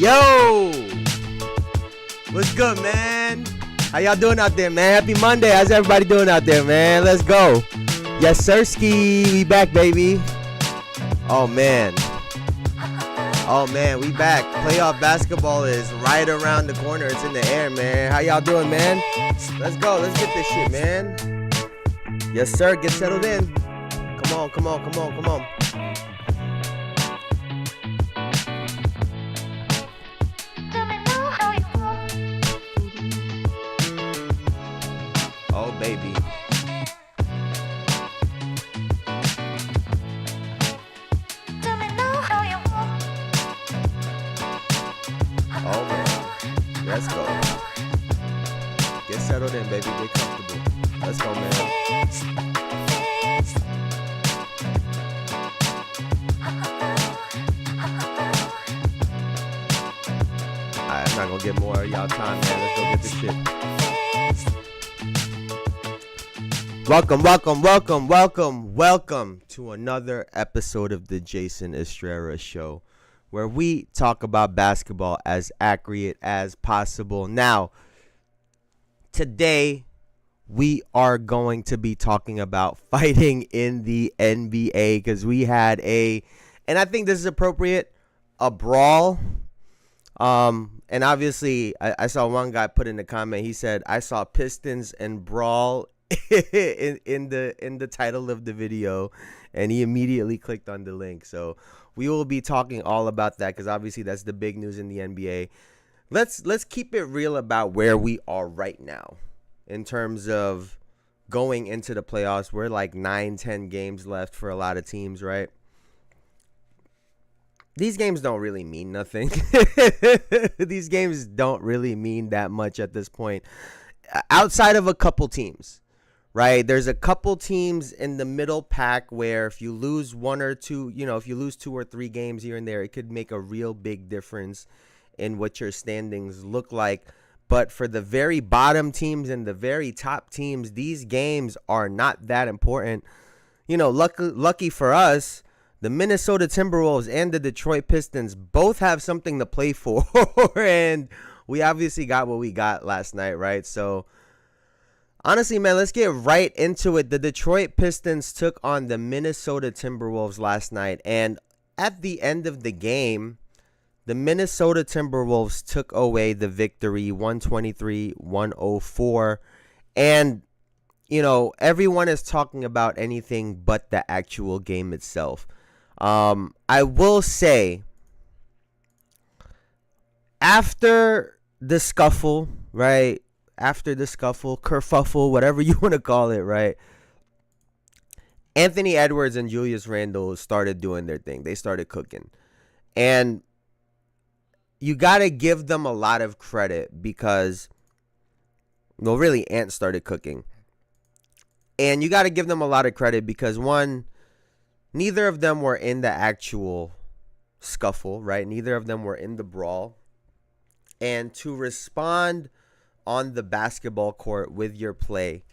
Yo! What's good, man? How y'all doing out there, man? Happy Monday. How's everybody doing out there, man? Let's go. Yes, sirski. We back, baby. Oh, man. We back. Playoff basketball is right around the corner. It's in the air, man. How y'all doing, man? Let's go. Let's get this shit, man. Yes, sir. Get settled in. Come on. Oh, baby. Oh, man. Let's go. Get settled in, baby. Get comfortable. Let's go, man. Alright, I'm not gonna get more of y'all time, man. Let's go get this shit. Welcome to another episode of the Jayson Estrera Show, where we talk about basketball as accurate as possible. Now, today we are going to be talking about fighting in the NBA because we had and I think this is appropriate, a brawl. And obviously, I saw one guy put in the comment. He said, "I saw Pistons and Brawl in the title of the video," and he immediately clicked on the link. So we will be talking all about that because obviously that's the big news in the NBA. Let's keep it real about where we are right now in terms of going into the playoffs. We're like 9-10 games left for a lot of teams, right? These games don't really mean nothing. These games don't really mean that much at this point. Outside of a couple teams, right? There's a couple teams in the middle pack where if you lose one or two, if you lose 2 or 3 games here and there, it could make a real big difference in what your standings look like. But for the very bottom teams and the very top teams, these games are not that important. Lucky for us, the Minnesota Timberwolves and the Detroit Pistons both have something to play for. And we obviously got what we got last night, right? So, honestly, man, let's get right into it. The Detroit Pistons took on the Minnesota Timberwolves last night. And at the end of the game, the Minnesota Timberwolves took away the victory, 123-104. And, everyone is talking about anything but the actual game itself. I will say, after the scuffle, right? After the scuffle, kerfuffle, whatever you want to call it, right? Anthony Edwards and Julius Randle started doing their thing. They started cooking. And you got to give them a lot of credit because, well, really, Ant started cooking. And you got to give them a lot of credit because, one, neither of them were in the actual scuffle, right? Neither of them were in the brawl. And to respond on the basketball court with your play,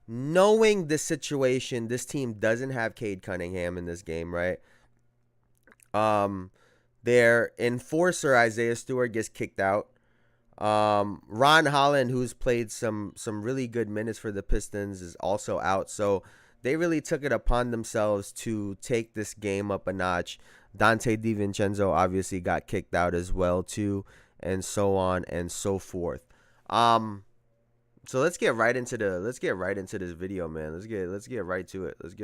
knowing the situation, this team doesn't have Cade Cunningham in this game, right? Their enforcer, Isaiah Stewart, gets kicked out. Ron Holland, who's played some really good minutes for the Pistons, is also out. So they really took it upon themselves to take this game up a notch. Dante DiVincenzo obviously got kicked out as well too, and so on and so forth. So let's get right into this video, man. Let's get right to it. Let's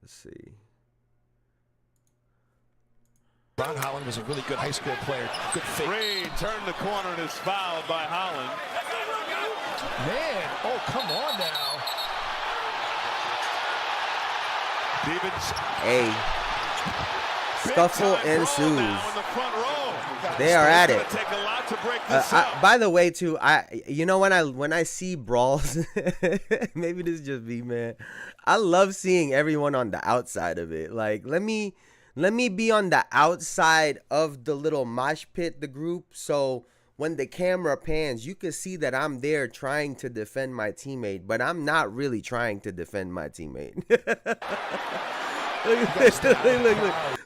see. Ron Holland was a really good high school player. Good fake. Reed turned the corner and is fouled by Holland. Man, oh, come on now. Stevens. Hey. Scuffle ensues. They are at it. By the way, too, when I see brawls, maybe this is just me, man. I love seeing everyone on the outside of it. Like, let me be on the outside of the little mosh pit, the group, so when the camera pans, you can see that I'm there trying to defend my teammate, but I'm not really trying to defend my teammate.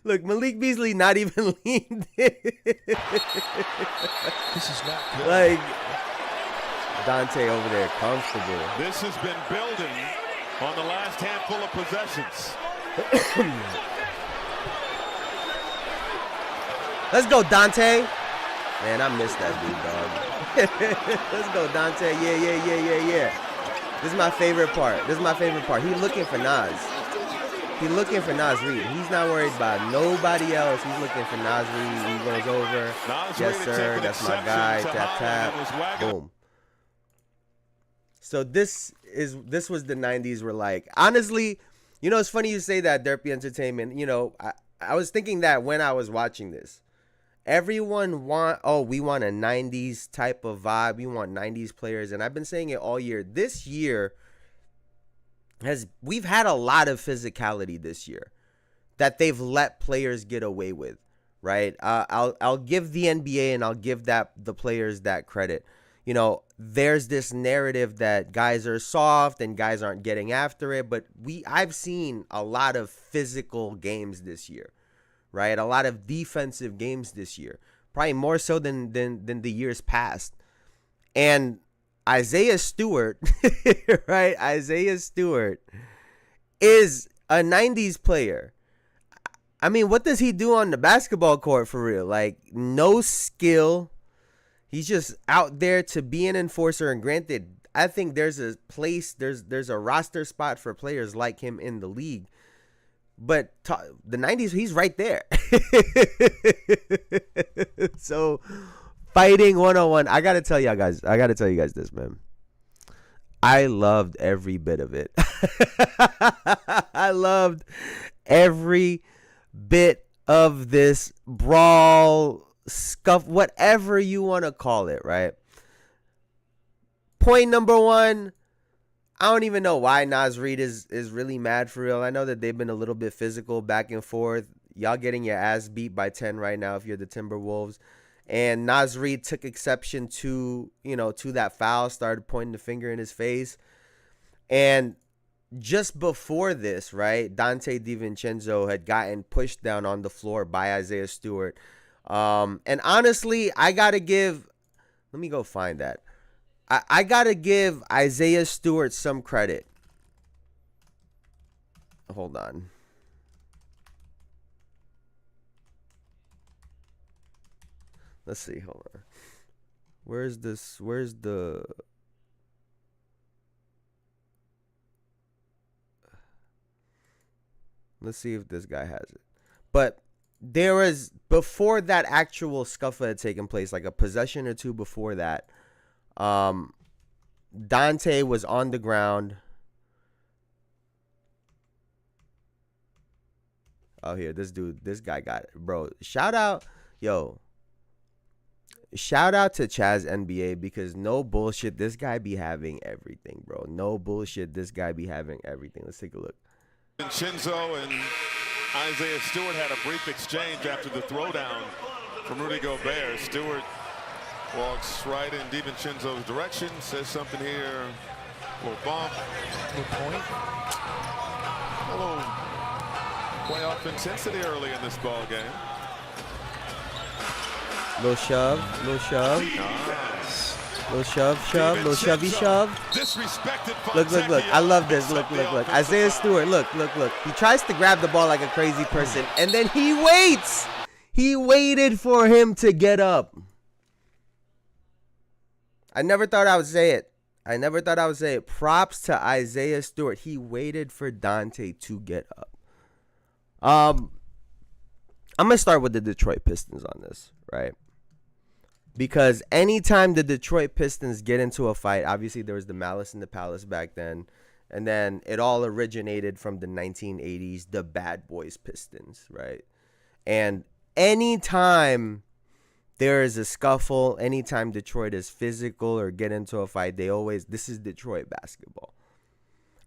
Look, Malik Beasley not even leaned in. This is not good. Like, Dante over there, comfortable. This has been building on the last handful of possessions. Let's go, Dante. Man, I missed that dude, dog. Let's go, Dante. Yeah. This is my favorite part. He's looking for Nas. He's looking for Nas Reed. He's not worried about nobody else. He's looking for Nas Reed. He goes over. Yes, sir. That's my guy. Tap. Boom. So this was the 90s where, like, honestly, you know, it's funny you say that, Derpy Entertainment. You know, I was thinking that when I was watching this. Everyone we want a 90s type of vibe. We want 90s players. And I've been saying it all year. This year we've had a lot of physicality this year that they've let players get away with, right? I'll give the NBA and I'll give the players that credit. You know, there's this narrative that guys are soft and guys aren't getting after it, but I've seen a lot of physical games this year. Right, a lot of defensive games this year, probably more so than the years past. And Isaiah Stewart, right? Isaiah Stewart is a 90s player. I mean, what does he do on the basketball court for real? Like, no skill. He's just out there to be an enforcer. And granted, I think there's a place, there's a roster spot for players like him in the league. But the 90s, he's right there. So, fighting 101. I got to tell you guys this, man. I loved every bit of it. I loved every bit of this brawl, scuff, whatever you want to call it, right? Point number one. I don't even know why Nas Reed is really mad for real. I know that they've been a little bit physical back and forth. Y'all getting your ass beat by 10 right now if you're the Timberwolves. And Nas Reed took exception to that foul, started pointing the finger in his face. And just before this, right, Dante DiVincenzo had gotten pushed down on the floor by Isaiah Stewart. And honestly, let me go find that. I got to give Isaiah Stewart some credit. Hold on. Let's see. Hold on. Where's the... Let's see if this guy has it. But there was, before that actual scuffle had taken place, like a possession or two before that, Dante was on the ground. Oh, here, this guy got it. Bro, shout out to Chaz NBA, because no bullshit, this guy be having everything, bro. No bullshit, this guy be having everything. Let's take a look. Shinzo and Isaiah Stewart had a brief exchange after the throwdown from Rudy Gobert. Stewart walks right in DiVincenzo's direction, says something here, a little bump, Good point. a little playoff intensity early in this ball game. Little shove. Nice. Little shove, little shove. Disrespected. Look. I love this. Look. Isaiah Stewart, look. He tries to grab the ball like a crazy person, and then he waits. He waited for him to get up. I never thought I would say it. Props to Isaiah Stewart. He waited for Dante to get up. I'm going to start with the Detroit Pistons on this, right? Because anytime the Detroit Pistons get into a fight, obviously there was the Malice in the Palace back then, and then it all originated from the 1980s, the Bad Boys Pistons, right? And anytime there is a scuffle, anytime Detroit is physical or get into a fight, this is Detroit basketball.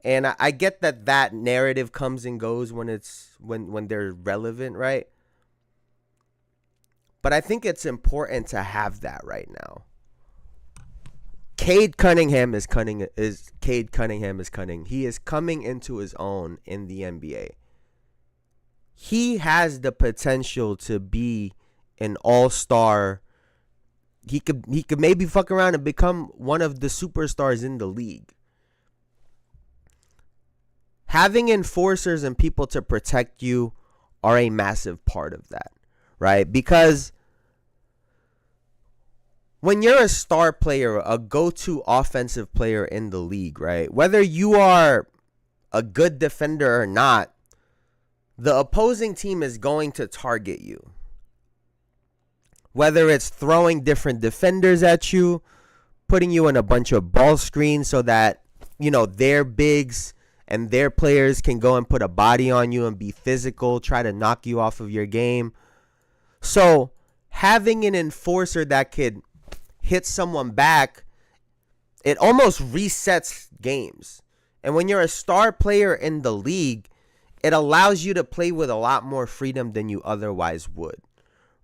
And I get that narrative comes and goes when they're relevant, right? But I think it's important to have that right now. Cade Cunningham is cunning. He is coming into his own in the NBA. He has the potential to be an all-star. He could maybe fuck around and become one of the superstars in the league. Having enforcers and people to protect you are a massive part of that, right? Because when you're a star player, a go-to offensive player in the league, right? Whether you are a good defender or not, the opposing team is going to target you. Whether it's throwing different defenders at you, putting you in a bunch of ball screens so that, their bigs and their players can go and put a body on you and be physical, try to knock you off of your game. So having an enforcer that could hit someone back, it almost resets games. And when you're a star player in the league, it allows you to play with a lot more freedom than you otherwise would,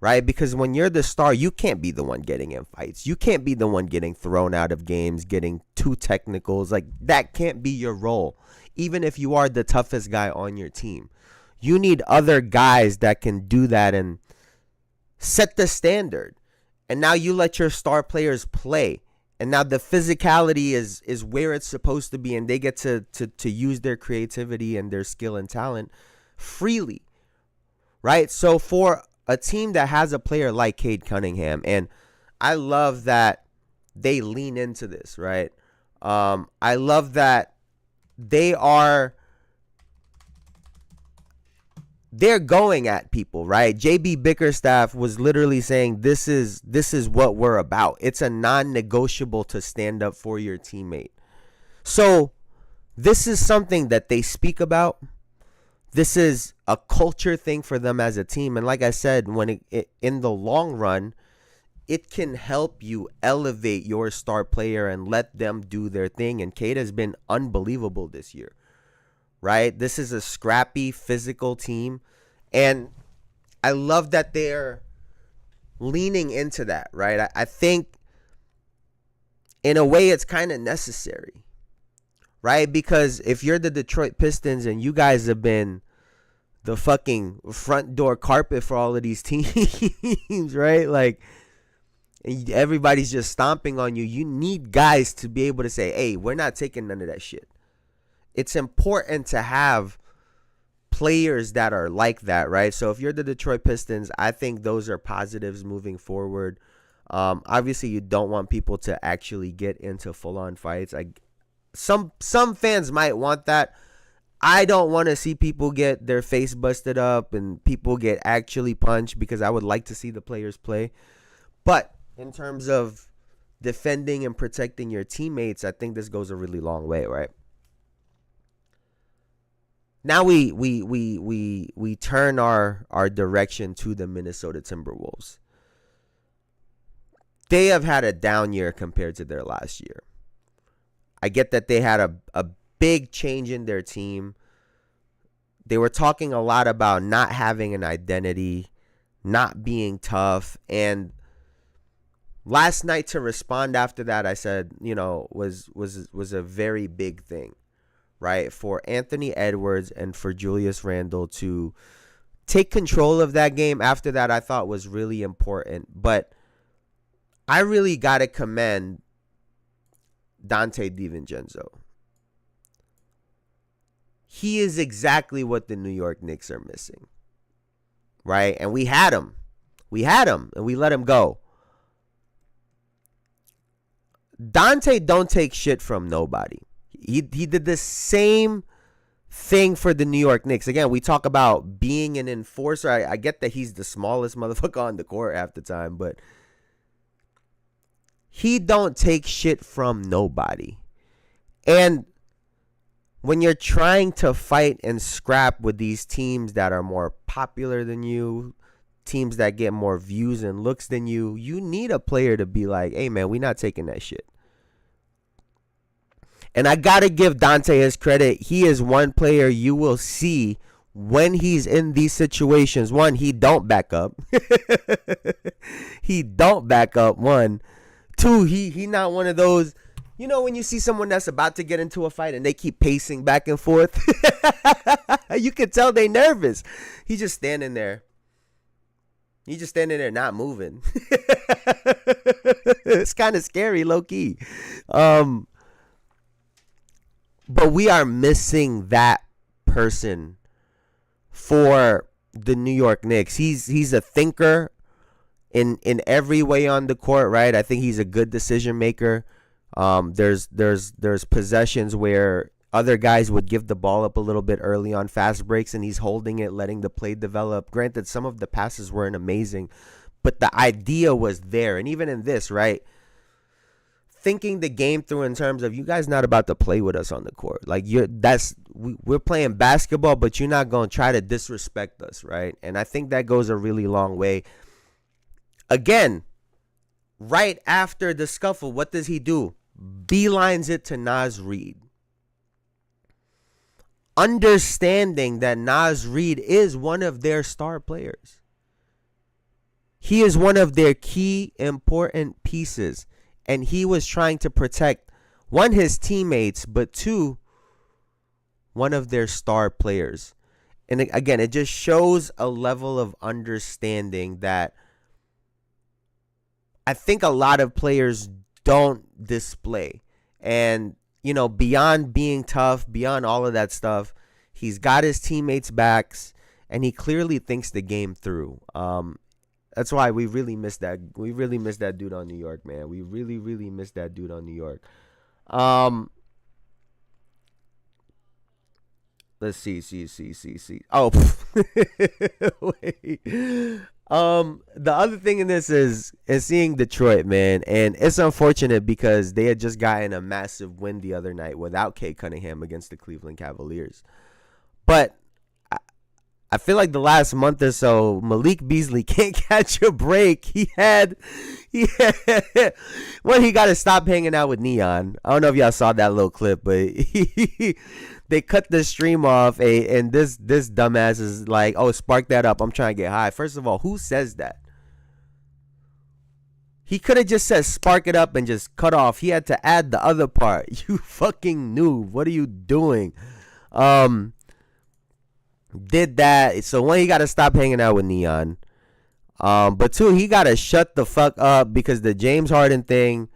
right? Because when you're the star, you can't be the one getting in fights. You can't be the one getting thrown out of games, getting too technicals. Like, that can't be your role, even if you are the toughest guy on your team. You need other guys that can do that and set the standard. And now you let your star players play. And now the physicality is where it's supposed to be, and they get to use their creativity and their skill and talent freely, right? So for a team that has a player like Cade Cunningham, and I love that they lean into this, right? I love that they're going at people, right? JB Bickerstaff was literally saying this is what we're about. It's a non-negotiable to stand up for your teammate. So this is something that they speak about. This is a culture thing for them as a team. And like I said, when in the long run, it can help you elevate your star player and let them do their thing. And Cade has been unbelievable this year. Right? This is a scrappy, physical team. And I love that they're leaning into that, right? I think in a way it's kind of necessary, right? Because if you're the Detroit Pistons and you guys have been the fucking front door carpet for all of these teams, right? Like, everybody's just stomping on you. You need guys to be able to say, hey, we're not taking none of that shit. It's important to have players that are like that, right? So if you're the Detroit Pistons, I think those are positives moving forward. Obviously, you don't want people to actually get into full-on fights. Some fans might want that. I don't want to see people get their face busted up and people get actually punched, because I would like to see the players play. But in terms of defending and protecting your teammates, I think this goes a really long way, right? Now we turn our direction to the Minnesota Timberwolves. They have had a down year compared to their last year. I get that they had a big change in their team. They were talking a lot about not having an identity, not being tough, and last night to respond after that, I said, was a very big thing. Right, for Anthony Edwards and for Julius Randle to take control of that game after that, I thought was really important. But I really got to commend Dante DiVincenzo. He is exactly what the New York Knicks are missing. Right, and we had him. And we let him go. Dante don't take shit from nobody. He did the same thing for the New York Knicks. Again, we talk about being an enforcer. I get that he's the smallest motherfucker on the court half the time, but he don't take shit from nobody. And when you're trying to fight and scrap with these teams that are more popular than you, teams that get more views and looks than you, you need a player to be like, hey, man, we're not taking that shit. And I got to give Dante his credit. He is one player you will see when he's in these situations, one, he don't back up. He don't back up, one. Two, he not one of those, you know, when you see someone that's about to get into a fight and they keep pacing back and forth. You can tell they nervous. He's just standing there. He's just standing there not moving. It's kind of scary, low key. But we are missing that person for the New York Knicks. He's a thinker in every way on the court, right? I think he's a good decision maker. There's possessions where other guys would give the ball up a little bit early on fast breaks, and he's holding it, letting the play develop. Granted, some of the passes weren't amazing, but the idea was there. And even in this, right, thinking the game through in terms of, you guys not about to play with us on the court. Like, we're playing basketball, but you're not going to try to disrespect us, right? And I think that goes a really long way. Again, right after the scuffle, what does he do? Beelines it to Naz Reid. Understanding that Naz Reid is one of their star players. He is one of their key important pieces. And he was trying to protect, one, his teammates, but two, one of their star players. And again, it just shows a level of understanding that I think a lot of players don't display. And, you know, beyond being tough, beyond all of that stuff, he's got his teammates' backs, and he clearly thinks the game through. That's why we really miss that. We really miss that dude on New York, man. We really, really miss that dude on New York. Let's see. Oh, wait. The other thing in this is seeing Detroit, man, and it's unfortunate because they had just gotten a massive win the other night without Kay Cunningham against the Cleveland Cavaliers. But I feel like the last month or so, Malik Beasley can't catch a break. He had well, he got to stop hanging out with Neon. I don't know if y'all saw that little clip, but they cut the stream off, and this dumbass is like, oh, spark that up. I'm trying to get high. First of all, who says that? He could have just said spark it up and just cut off. He had to add the other part. You fucking noob. What are you doing? Did that. So one, he got to stop hanging out with Neon. But two, he got to shut the fuck up because the James Harden thing,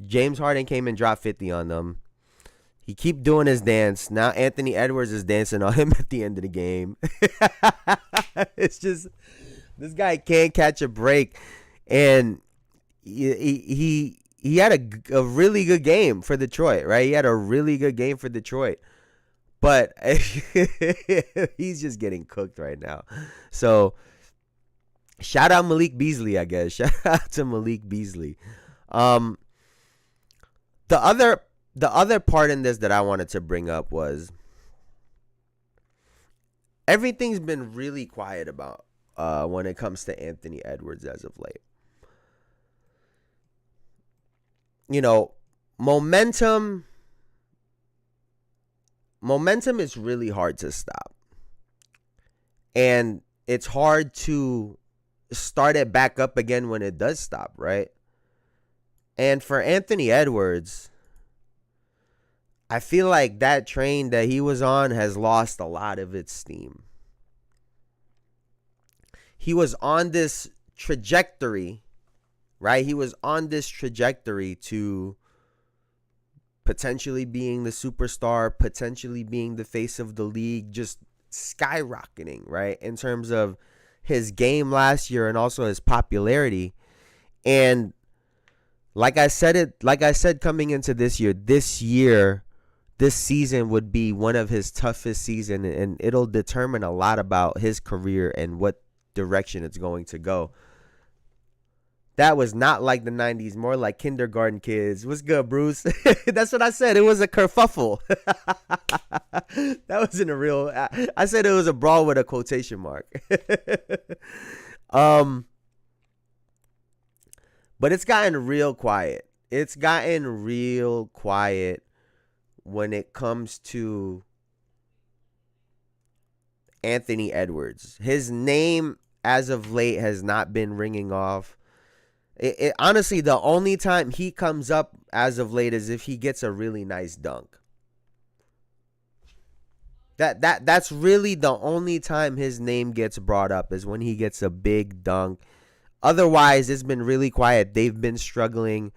James Harden came and dropped 50 on them. He keep doing his dance. Now Anthony Edwards is dancing on him at the end of the game. It's just, this guy can't catch a break. And he had a really good game for Detroit, right? He had a really good game for Detroit. But he's just getting cooked right now. So shout out Malik Beasley, I guess. Shout out to Malik Beasley. The other part in this that I wanted to bring up was everything's been really quiet about when it comes to Anthony Edwards as of late. You know, momentum is really hard to stop. And it's hard to start it back up again when it does stop, right? And for Anthony Edwards, I feel like that train that he was on has lost a lot of its steam. He was on this trajectory, right? He was on this trajectory to potentially being the superstar, potentially being the face of the league, just skyrocketing, right? In terms of his game last year and also his popularity. And like I said coming into this season would be one of his toughest seasons, and it'll determine a lot about his career and what direction it's going to go. That was not like the 90s, more like kindergarten kids. What's good, Bruce? That's what I said. It was a kerfuffle. That wasn't a real... I said it was a brawl with a quotation mark. But it's gotten real quiet. It's gotten real quiet when it comes to Anthony Edwards. His name as of late has not been ringing off. Honestly, the only time he comes up as of late is if he gets a really nice dunk. That's really the only time his name gets brought up, is when he gets a big dunk. Otherwise, it's been really quiet. They've been struggling.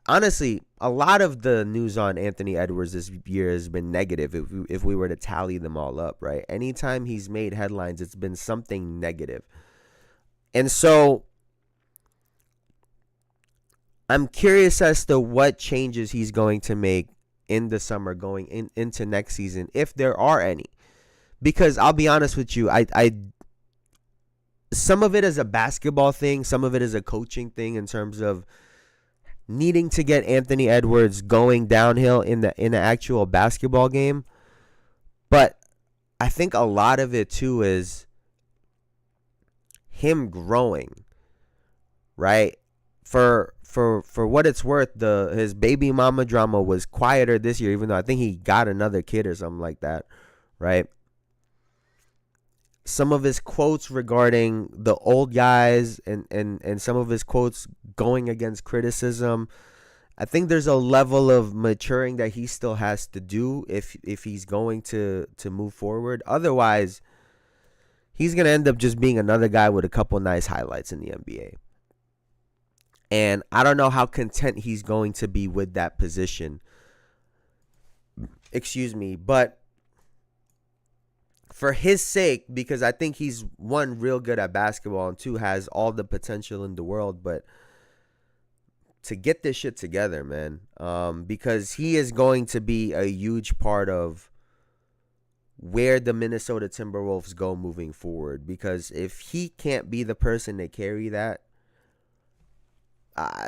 Honestly, a lot of the news on Anthony Edwards this year has been negative if we were to tally them all up, right? Anytime he's made headlines, it's been something negative. And so I'm curious as to what changes he's going to make in the summer going into next season, if there are any. Because I'll be honest with you, I some of it is a basketball thing, some of it is a coaching thing in terms of needing to get Anthony Edwards going downhill in the actual basketball game. But I think a lot of it too is him growing, right? For what it's worth, his baby mama drama was quieter this year, even though I think he got another kid or something like that, right? Some of his quotes regarding the old guys and some of his quotes going against criticism, I think there's a level of maturing that he still has to do if he's going to move forward. Otherwise, he's going to end up just being another guy with a couple nice highlights in the NBA. And I don't know how content he's going to be with that position. Excuse me. But for his sake, because I think he's, one, real good at basketball, and two, has all the potential in the world. But to get this shit together, man, because he is going to be a huge part of where the Minnesota Timberwolves go moving forward. Because if he can't be the person to carry that,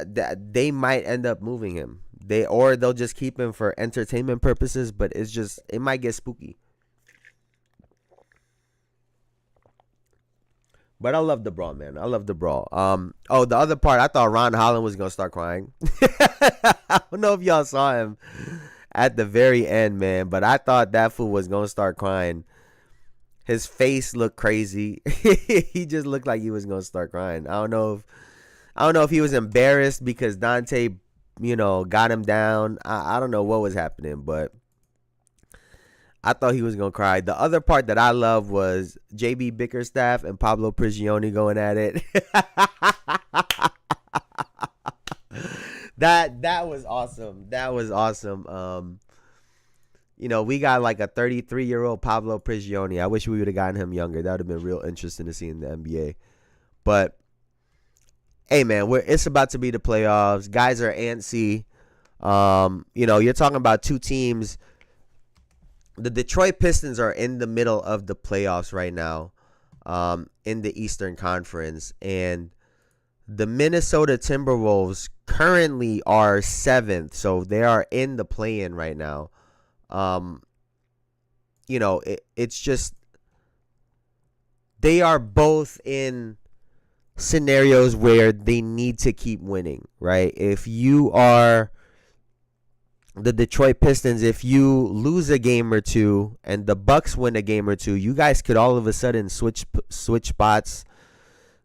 they might end up moving him. They'll just keep him for entertainment purposes, but it might get spooky. But I love the Brawl, man. I love the Brawl. The other part, I thought Ron Holland was gonna start crying. I don't know if y'all saw him at the very end, man, but I thought that fool was gonna start crying. His face looked crazy. He just looked like he was gonna start crying. I don't know if he was embarrassed because Dante, got him down. I don't know what was happening, but I thought he was going to cry. The other part that I love was JB Bickerstaff and Pablo Prigioni going at it. That was awesome. That was awesome. We got like a 33-year-old Pablo Prigioni. I wish we would have gotten him younger. That would have been real interesting to see in the NBA. But hey, man, it's about to be the playoffs. Guys are antsy. You're talking about two teams. The Detroit Pistons are in the middle of the playoffs right now, in the Eastern Conference. And the Minnesota Timberwolves currently are 7th, so they are in the play-in right now. It's just they are both in scenarios where they need to keep winning, right? If you are the Detroit Pistons, if you lose a game or two and the Bucks win a game or two, you guys could all of a sudden switch spots.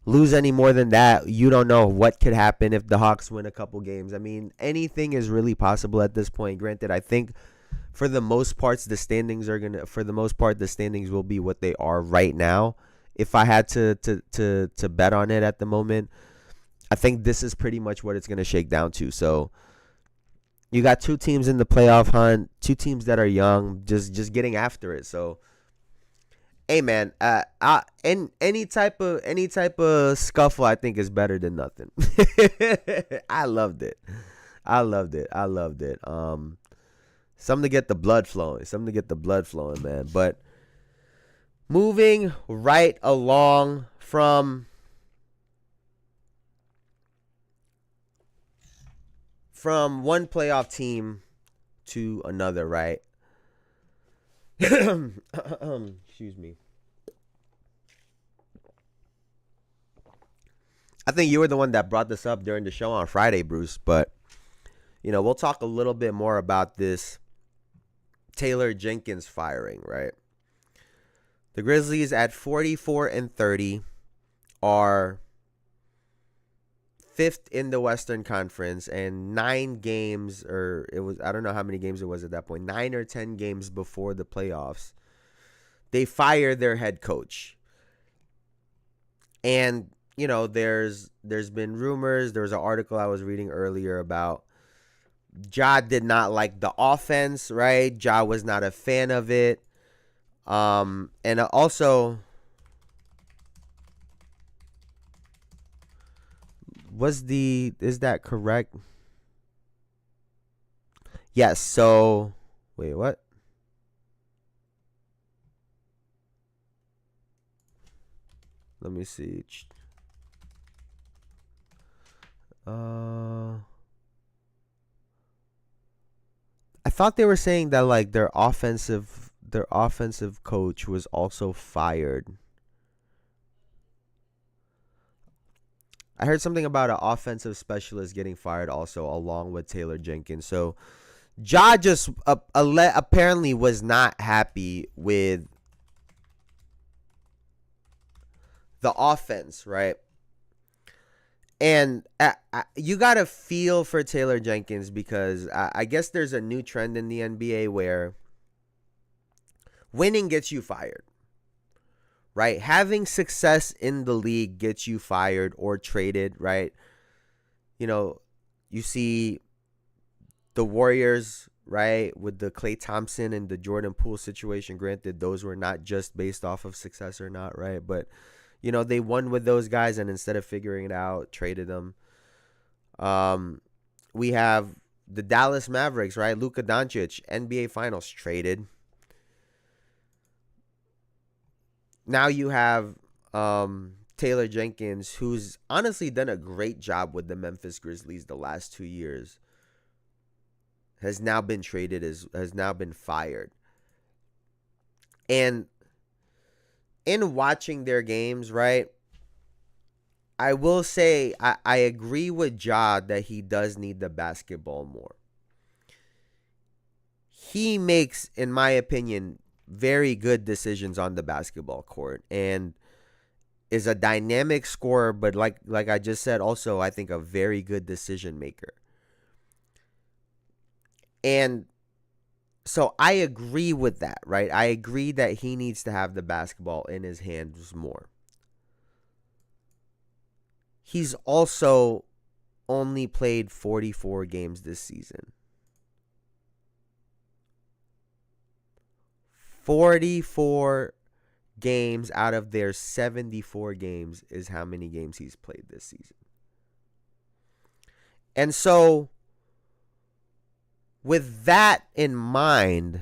Lose any more than that, you don't know what could happen if the Hawks win a couple games. I mean, anything is really possible at this point. Granted, I think for the most part, the standings will be what they are right now. If I had to bet on it at the moment, I think this is pretty much what it's going to shake down to. So you got two teams in the playoff hunt, two teams that are young, just getting after it. So, hey, man, any type of scuffle, I think, is better than nothing. I loved it. Something to get the blood flowing, man. But moving right along from one playoff team to another, right? Excuse me. I think you were the one that brought this up during the show on Friday, Bruce, but we'll talk a little bit more about this Taylor Jenkins firing, right? The Grizzlies at 44-30 are fifth in the Western Conference, and 9 games, or it was, I don't know how many games it was at that point, 9 or 10 games before the playoffs, they fired their head coach. And, you know, there's been rumors. There was an article I was reading earlier about Ja did not like the offense, right? Ja was not a fan of it. And also, is that correct? Yes. So, wait, what? Let me see. I thought they were saying that like their offensive coach was also fired. I heard something about an offensive specialist getting fired also, along with Taylor Jenkins. So Ja just apparently was not happy with the offense, right? And you got to feel for Taylor Jenkins, because I guess there's a new trend in the NBA where winning gets you fired, right? Having success in the league gets you fired or traded, right? You know, you see the Warriors, right, with the Klay Thompson and the Jordan Poole situation. Granted, those were not just based off of success or not, right? But you know, they won with those guys, and instead of figuring it out, traded them. We have the Dallas Mavericks, right? Luka Doncic, NBA Finals, traded. Now you have Taylor Jenkins, who's honestly done a great job with the Memphis Grizzlies the last 2 years, has now been traded, has now been fired. And in watching their games, right, I will say I agree with Ja that he does need the basketball more. He makes, in my opinion, very good decisions on the basketball court and is a dynamic scorer, but like I just said, also I think a very good decision maker. And so I agree with that, right? I agree that he needs to have the basketball in his hands more. He's also only played 44 games this season. 44 games out of their 74 games is how many games he's played this season. And so, with that in mind,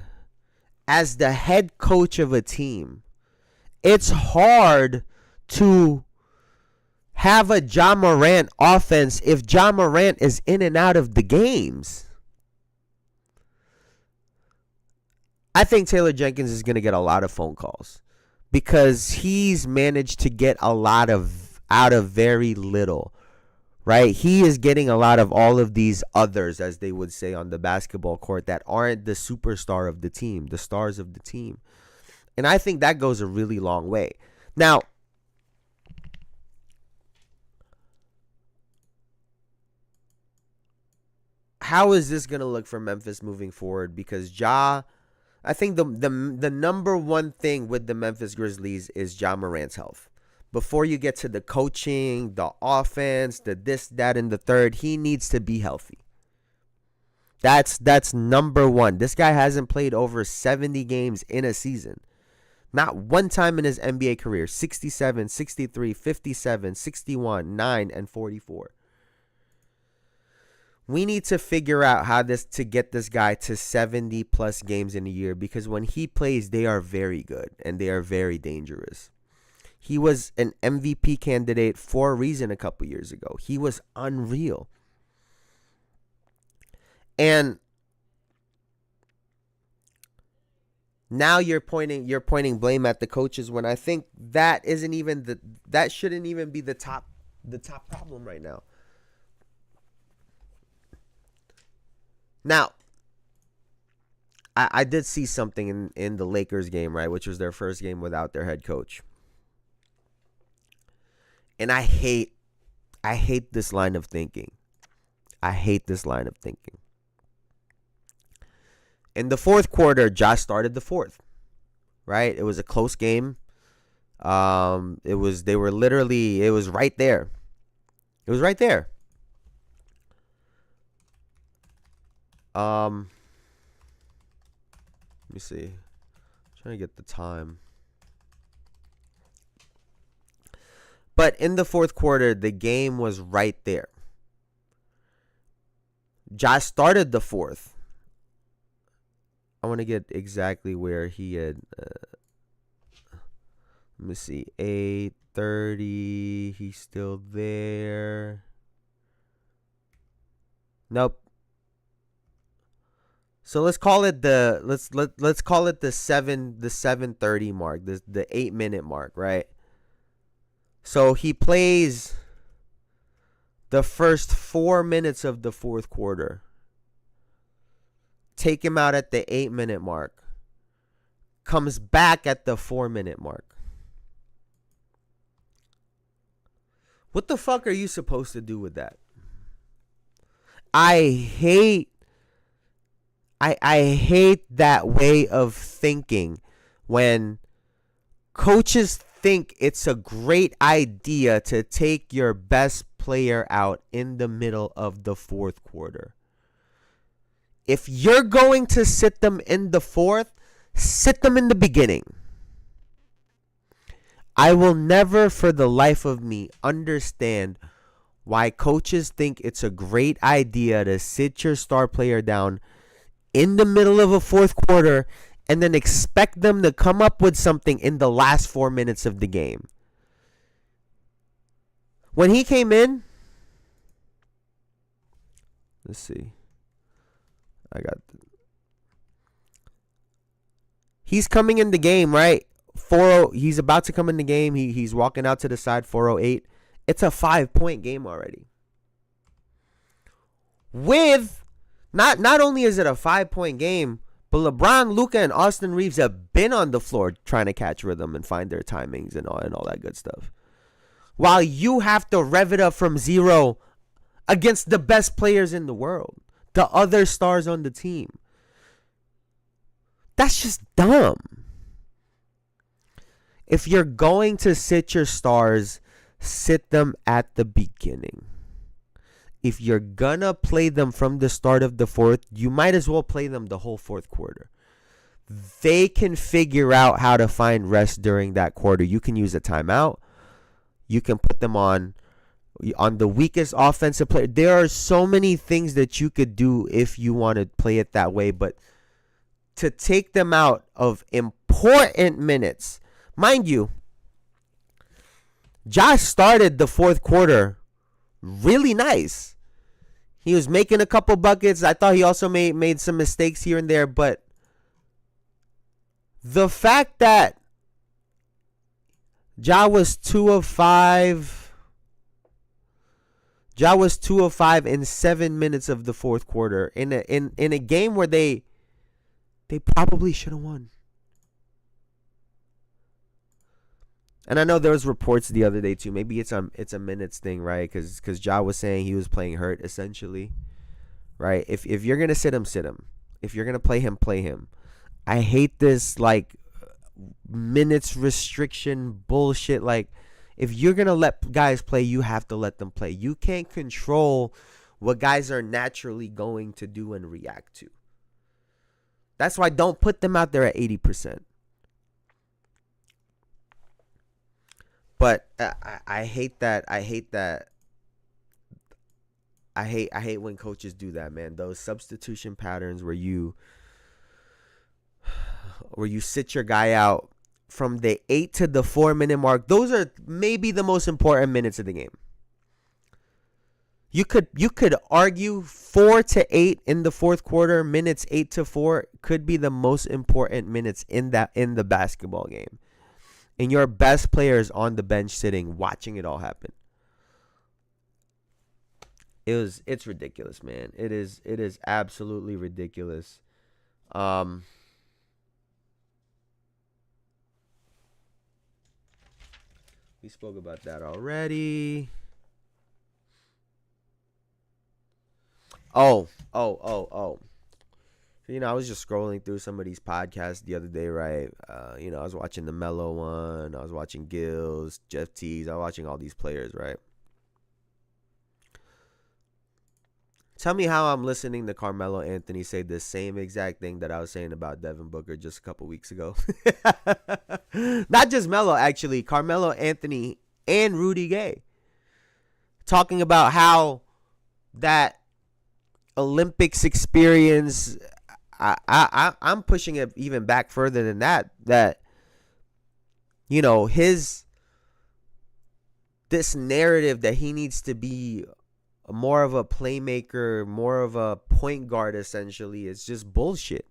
as the head coach of a team, it's hard to have a Ja Morant offense if Ja Morant is in and out of the games. I think Taylor Jenkins is going to get a lot of phone calls because he's managed to get a lot out of very little. Right? He is getting a lot of all of these others, as they would say on the basketball court, that aren't the superstar of the team, the stars of the team. And I think that goes a really long way. Now, how is this going to look for Memphis moving forward? Because Ja, I think the number one thing with the Memphis Grizzlies is Ja Morant's health. Before you get to the coaching, the offense, the this, that, and the third, he needs to be healthy. That's number one. This guy hasn't played over 70 games in a season. Not one time in his NBA career. 67, 63, 57, 61, 9, and 44. We need to figure out how to get this guy to 70 plus games in a year, because when he plays, they are very good and they are very dangerous. He was an MVP candidate for a reason a couple years ago. He was unreal. And now you're pointing blame at the coaches when I think that shouldn't even be the top problem right now. Now, I did see something in the Lakers game, right, which was their first game without their head coach. And I hate this line of thinking. I hate this line of thinking. In the fourth quarter, Josh started the fourth, right? It was a close game. It was right there. It was right there. Let me see. I'm trying to get the time. But in the fourth quarter, the game was right there. Josh started the fourth. I want to get exactly where he had. Let me see. 8:30. He's still there. Nope. So let's call it let's call it the 7:30 mark, the 8-minute mark, right? So he plays the first 4 minutes of the fourth quarter. Take him out at the 8-minute mark. Comes back at the 4-minute mark. What the fuck are you supposed to do with that? I hate that way of thinking when coaches think it's a great idea to take your best player out in the middle of the fourth quarter. If you're going to sit them in the fourth, sit them in the beginning. I will never for the life of me understand why coaches think it's a great idea to sit your star player down in the middle of a fourth quarter and then expect them to come up with something in the last 4 minutes of the game. When he came in, let's see. He's coming in the game, right? 4-0. He's about to come in the game. He's walking out to the side, 4:08. It's a 5-point game already. With not only is it a 5-point game, but LeBron, Luka, and Austin Reeves have been on the floor trying to catch rhythm and find their timings and all that good stuff. While you have to rev it up from zero against the best players in the world, the other stars on the team. That's just dumb. If you're going to sit your stars, sit them at the beginning. If you're gonna play them from the start of the fourth, you might as well play them the whole fourth quarter. They can figure out how to find rest during that quarter. You can use a timeout. You can put them on the weakest offensive player. There are so many things that you could do if you want to play it that way. But to take them out of important minutes, mind you, Josh started the fourth quarter really nice. He was making a couple buckets. I thought he also made some mistakes here and there, but the fact that Ja was 2 of 5 in 7 minutes of the fourth quarter in a game where they probably should have won. And I know there was reports the other day too. Maybe it's a minutes thing, right? Because Ja was saying he was playing hurt essentially, right? If you're gonna sit him, sit him. If you're gonna play him, play him. I hate this like minutes restriction bullshit. Like if you're gonna let guys play, you have to let them play. You can't control what guys are naturally going to do and react to. That's why don't put them out there at 80%. But I hate that. I hate when coaches do that, man. Those substitution patterns where you sit your guy out from the 8 to the 4 minute mark. Those are maybe the most important minutes of the game. You could argue 4 to 8 in the fourth quarter, minutes 8 to 4 could be the most important minutes in the basketball game. And your best players on the bench sitting, watching it all happen. It's ridiculous, man. It is absolutely ridiculous. We spoke about that already. Oh. I was just scrolling through some of these podcasts the other day, right? I was watching the Mello one. I was watching Gills, Jeff Teague. I was watching all these players, right? Tell me how I'm listening to Carmelo Anthony say the same exact thing that I was saying about Devin Booker just a couple weeks ago. Not just Melo, actually. Carmelo Anthony and Rudy Gay. Talking about how that Olympics experience, I'm pushing it even back further than that. That, this narrative that he needs to be more of a playmaker, more of a point guard, essentially, is just bullshit.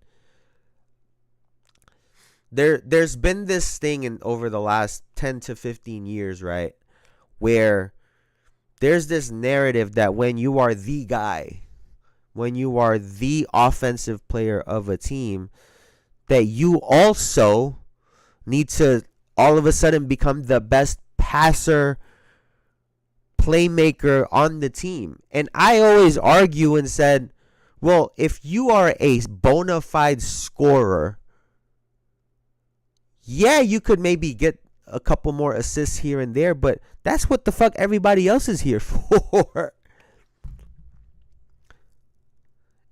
There's been this thing over the last 10 to 15 years, right, where there's this narrative that when you are the guy, when you are the offensive player of a team, that you also need to all of a sudden become the best passer, playmaker on the team. And I always argue and said, well, if you are a bona fide scorer, yeah, you could maybe get a couple more assists here and there, but that's what the fuck everybody else is here for.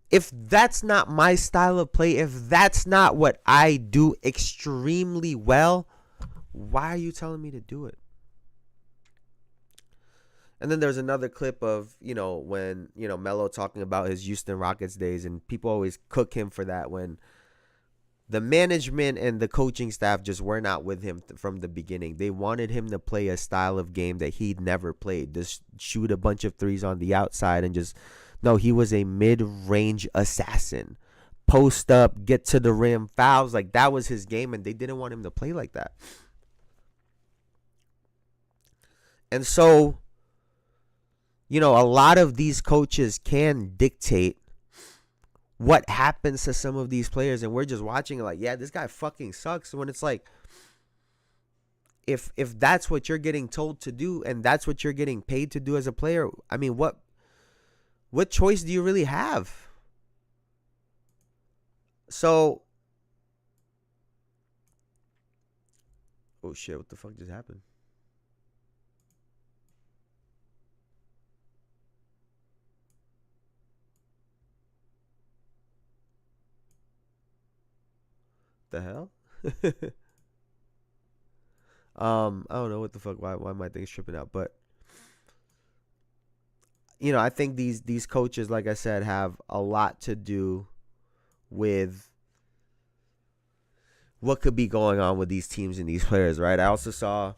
If that's not my style of play, if that's not what I do extremely well, why are you telling me to do it? And then there's another clip of, when, Melo talking about his Houston Rockets days, and people always cook him for that when the management and the coaching staff just were not with him from the beginning. They wanted him to play a style of game that he'd never played. Just shoot a bunch of threes on the outside and just, no, he was a mid-range assassin. Post up, get to the rim, fouls. Like, that was his game, and they didn't want him to play like that. And so, a lot of these coaches can dictate what happens to some of these players, and we're just watching like, yeah, this guy fucking sucks. When it's like, if that's what you're getting told to do and that's what you're getting paid to do as a player, I mean, what choice do you really have? So, oh shit, what the fuck just happened? The hell? I don't know what the fuck, why my thing's tripping out, but I think these coaches, like I said, have a lot to do with what could be going on with these teams and these players, right? I also saw,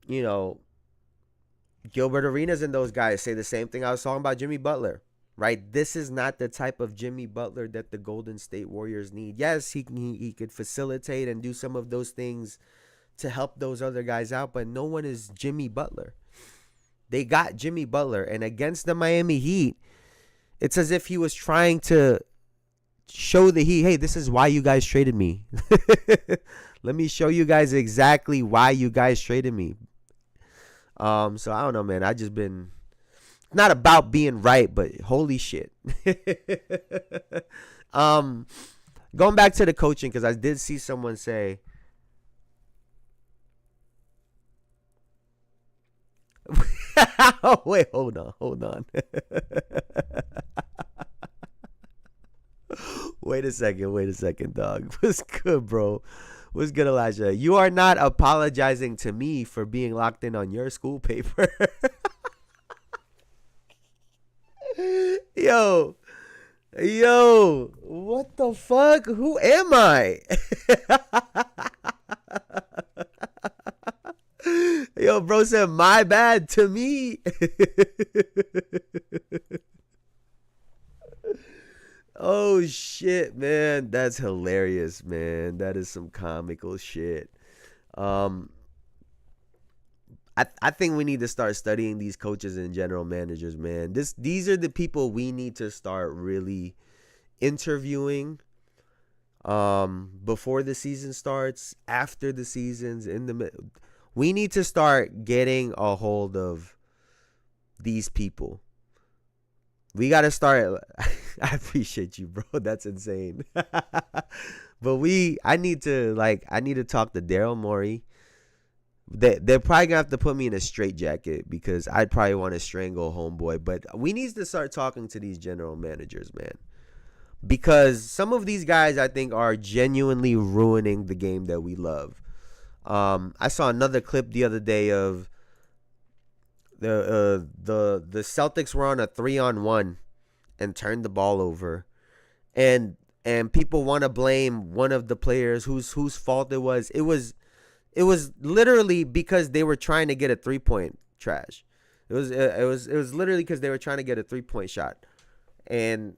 Gilbert Arenas and those guys say the same thing I was talking about Jimmy Butler, right? This is not the type of Jimmy Butler that the Golden State Warriors need. Yes, he could facilitate and do some of those things to help those other guys out, but no one is Jimmy Butler. They got Jimmy Butler, and against the Miami Heat, it's as if he was trying to show the Heat, hey, this is why you guys traded me. Let me show you guys exactly why you guys traded me. So I don't know, man. I just been not about being right, but holy shit. Going back to the coaching, because I did see someone say, oh, wait, hold on. Wait a second, dog. What's good, bro? What's good, Elijah? You are not apologizing to me for being locked in on your school paper. Yo, what the fuck? Who am I? Yo, bro said, my bad to me. Oh, shit, man. That's hilarious, man. That is some comical shit. I think we need to start studying these coaches and general managers, man. These are the people we need to start really interviewing before the season starts, after the seasons, in the We need to start getting a hold of these people. We got to start. I appreciate you, bro. That's insane. But I need to talk to Daryl Morey. They're probably gonna have to put me in a straitjacket because I'd probably want to strangle homeboy. But we need to start talking to these general managers, man, because some of these guys I think are genuinely ruining the game that we love. I saw another clip the other day of the Celtics were on a 3-on-1 and turned the ball over, and people want to blame one of the players whose fault it was. It was literally because they were trying to get a 3-point trash. It was literally because they were trying to get a 3-point shot, and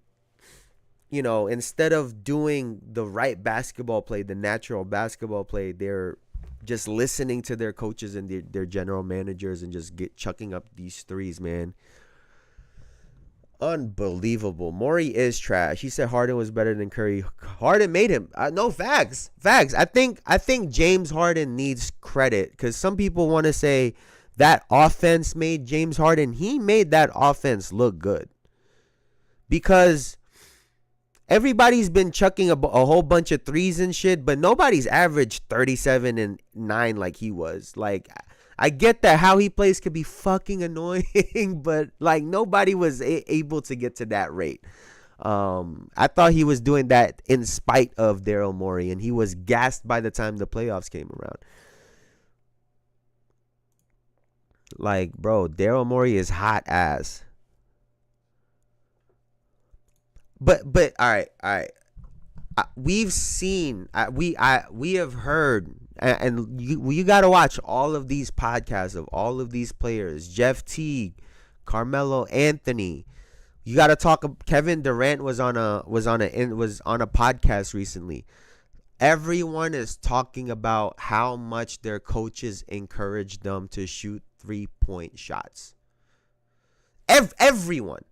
instead of doing the right basketball play, the natural basketball play, they're just listening to their coaches and their general managers and just chucking up these threes, man. Unbelievable. Morey is trash. He said Harden was better than Curry. Harden made him. No, facts. I think James Harden needs credit because some people want to say that offense made James Harden. He made that offense look good because everybody's been chucking a whole bunch of threes and shit, but nobody's averaged 37 and 9 like he was. Like, I get that how he plays could be fucking annoying, but like nobody was able to get to that rate. I thought he was doing that in spite of Daryl Morey, and he was gassed by the time the playoffs came around. Like, bro, Daryl Morey is hot ass. But all right. We've seen, we have heard, and you got to watch all of these podcasts of all of these players. Jeff Teague, Carmelo Anthony. You got to talk. Kevin Durant was on a podcast recently. Everyone is talking about how much their coaches encourage them to shoot 3-point shots. Everyone.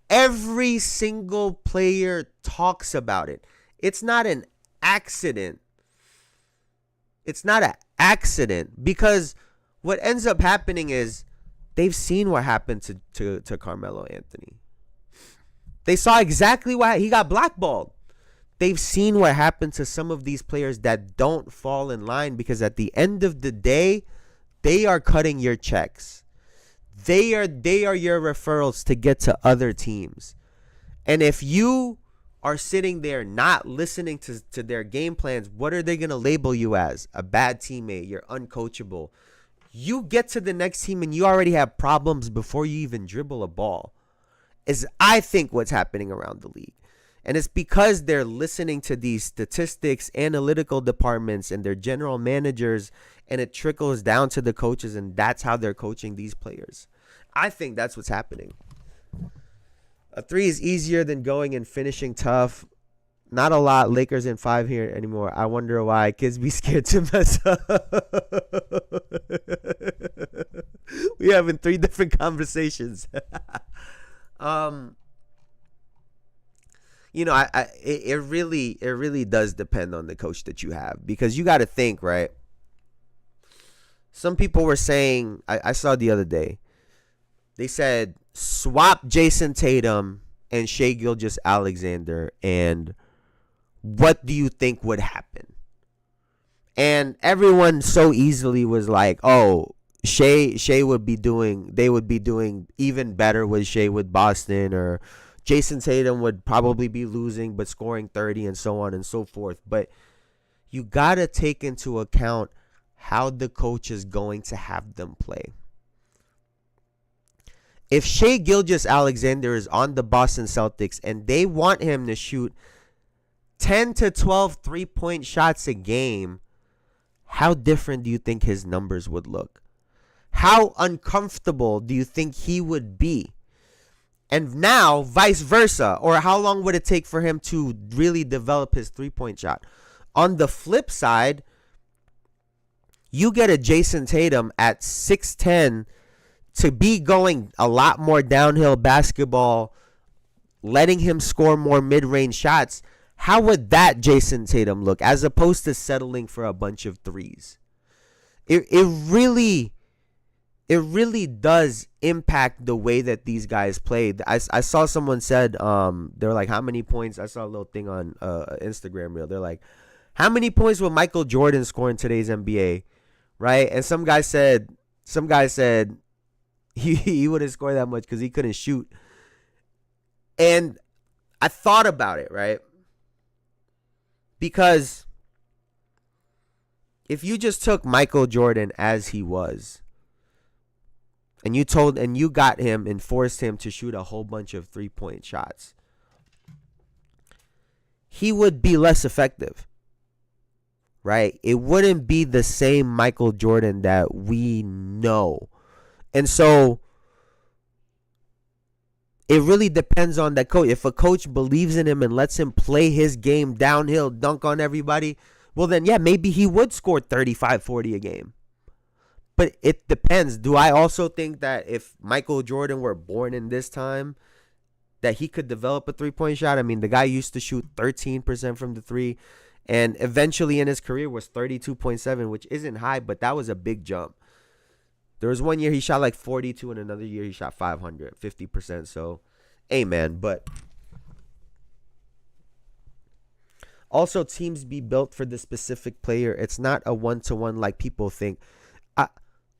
Every single player talks about it. It's not an accident. It's not an accident because what ends up happening is they've seen what happened to Carmelo Anthony. They saw exactly why he got blackballed. They've seen what happened to some of these players that don't fall in line because at the end of the day, they are cutting your checks. They are your referrals to get to other teams. And if you are sitting there not listening to their game plans, what are they going to label you as? A bad teammate. You're uncoachable. You get to the next team and you already have problems before you even dribble a ball. Is I think what's happening around the league. And it's because they're listening to these statistics, analytical departments, and their general managers, and it trickles down to the coaches, and that's how they're coaching these players. I think that's what's happening. A 3 is easier than going and finishing tough. Not a lot. Lakers in 5 here anymore. I wonder why. Kids be scared to mess up. We having 3 different conversations. It really does depend on the coach that you have, because you got to think, right? Some people were saying, I saw the other day, they said swap Jason Tatum and Shai Gilgeous-Alexander, and what do you think would happen? And everyone so easily was like, oh, Shai would be doing even better with Shai with Boston, or Jason Tatum would probably be losing but scoring 30 and so on and so forth. But you got to take into account how the coach is going to have them play. If Shai Gilgeous-Alexander is on the Boston Celtics and they want him to shoot 10 to 12 3-point shots a game, how different do you think his numbers would look? How uncomfortable do you think he would be? And now, vice versa, or how long would it take for him to really develop his 3-point shot? On the flip side, you get a Jason Tatum at 6'10" to be going a lot more downhill basketball, letting him score more mid-range shots. How would that Jason Tatum look as opposed to settling for a bunch of threes? it really does impact the way that these guys play. I saw someone said they're like, how many points? I saw a little thing on Instagram reel. They're like, how many points will Michael Jordan score in today's NBA, right? And some guy said he wouldn't score that much because he couldn't shoot. And I thought about it, right? Because if you just took Michael Jordan as he was, and you got him and forced him to shoot a whole bunch of 3-point shots, he would be less effective, right? It wouldn't be the same Michael Jordan that we know. And so it really depends on that coach. If a coach believes in him and lets him play his game downhill, dunk on everybody, well then, yeah, maybe he would score 35, 40 a game. But it depends. Do I also think that if Michael Jordan were born in this time, that he could develop a 3-point shot? I mean, the guy used to shoot 13% from the three, and eventually in his career was 32.7, which isn't high, but that was a big jump. There was one year he shot like 42, and another year he shot 500, 50%. So, amen. But also, teams be built for the specific player. It's not a one-to-one like people think.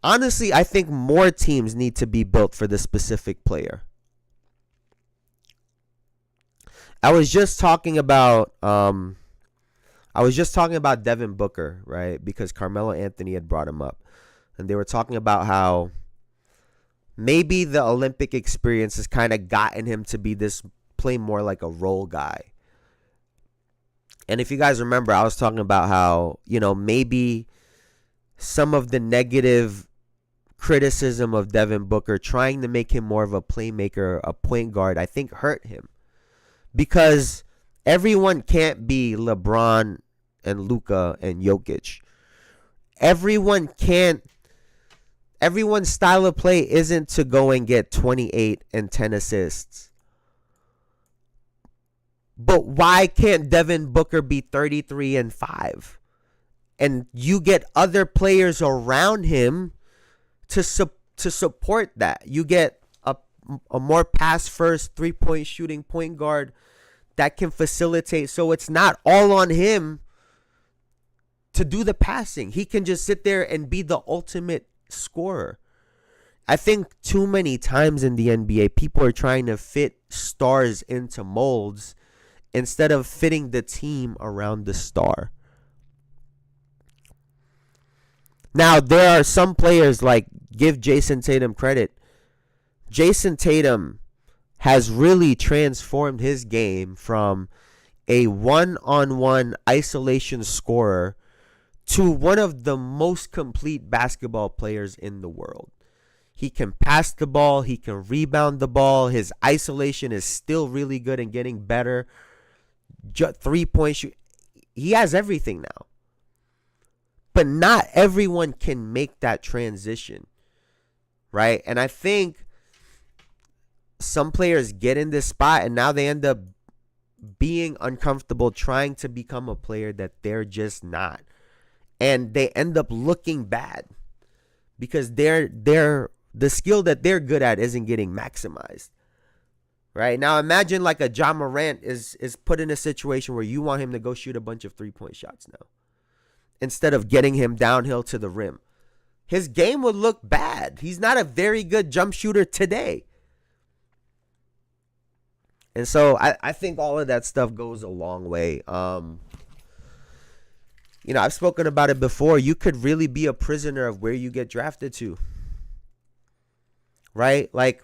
Honestly, I think more teams need to be built for the specific player. I was just talking about Devin Booker, right? Because Carmelo Anthony had brought him up. And they were talking about how maybe the Olympic experience has kind of gotten him to play more like a role guy. And if you guys remember, I was talking about how, maybe some of the negative criticism of Devin Booker trying to make him more of a playmaker, a point guard, I think hurt him. Because everyone can't be LeBron and Luka and Jokic. Everyone's style of play isn't to go and get 28 and 10 assists. But why can't Devin Booker be 33 and 5? And you get other players around him to support that. You get a more pass-first, 3-point shooting point guard that can facilitate. So it's not all on him to do the passing. He can just sit there and be the ultimate scorer. I think too many times in the NBA, people are trying to fit stars into molds instead of fitting the team around the star. Now, there are some players, like, give Jayson Tatum credit. Jayson Tatum has really transformed his game from a one-on-one isolation scorer to one of the most complete basketball players in the world. He can pass the ball. He can rebound the ball. His isolation is still really good and getting better. 3-point shoot. He has everything now. But not everyone can make that transition, right? And I think some players get in this spot and now they end up being uncomfortable trying to become a player that they're just not. And they end up looking bad because the skill that they're good at isn't getting maximized. Right? Now imagine like a Ja Morant is put in a situation where you want him to go shoot a bunch of 3-point shots now, instead of getting him downhill to the rim. His game would look bad. He's not a very good jump shooter today. And so I think all of that stuff goes a long way. I've spoken about it before. You could really be a prisoner of where you get drafted to. Right? Like,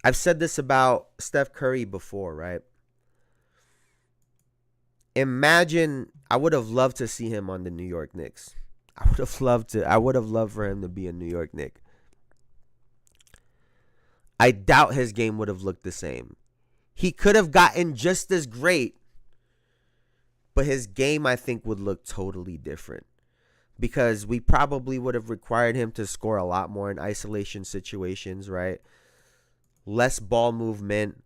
I've said this about Steph Curry before, right? Imagine, I would have loved to see him on the New York Knicks. I would have loved for him to be a New York Knick. I doubt his game would have looked the same. He could have gotten just as great, but his game, I think, would look totally different. Because we probably would have required him to score a lot more in isolation situations, right? Less ball movement.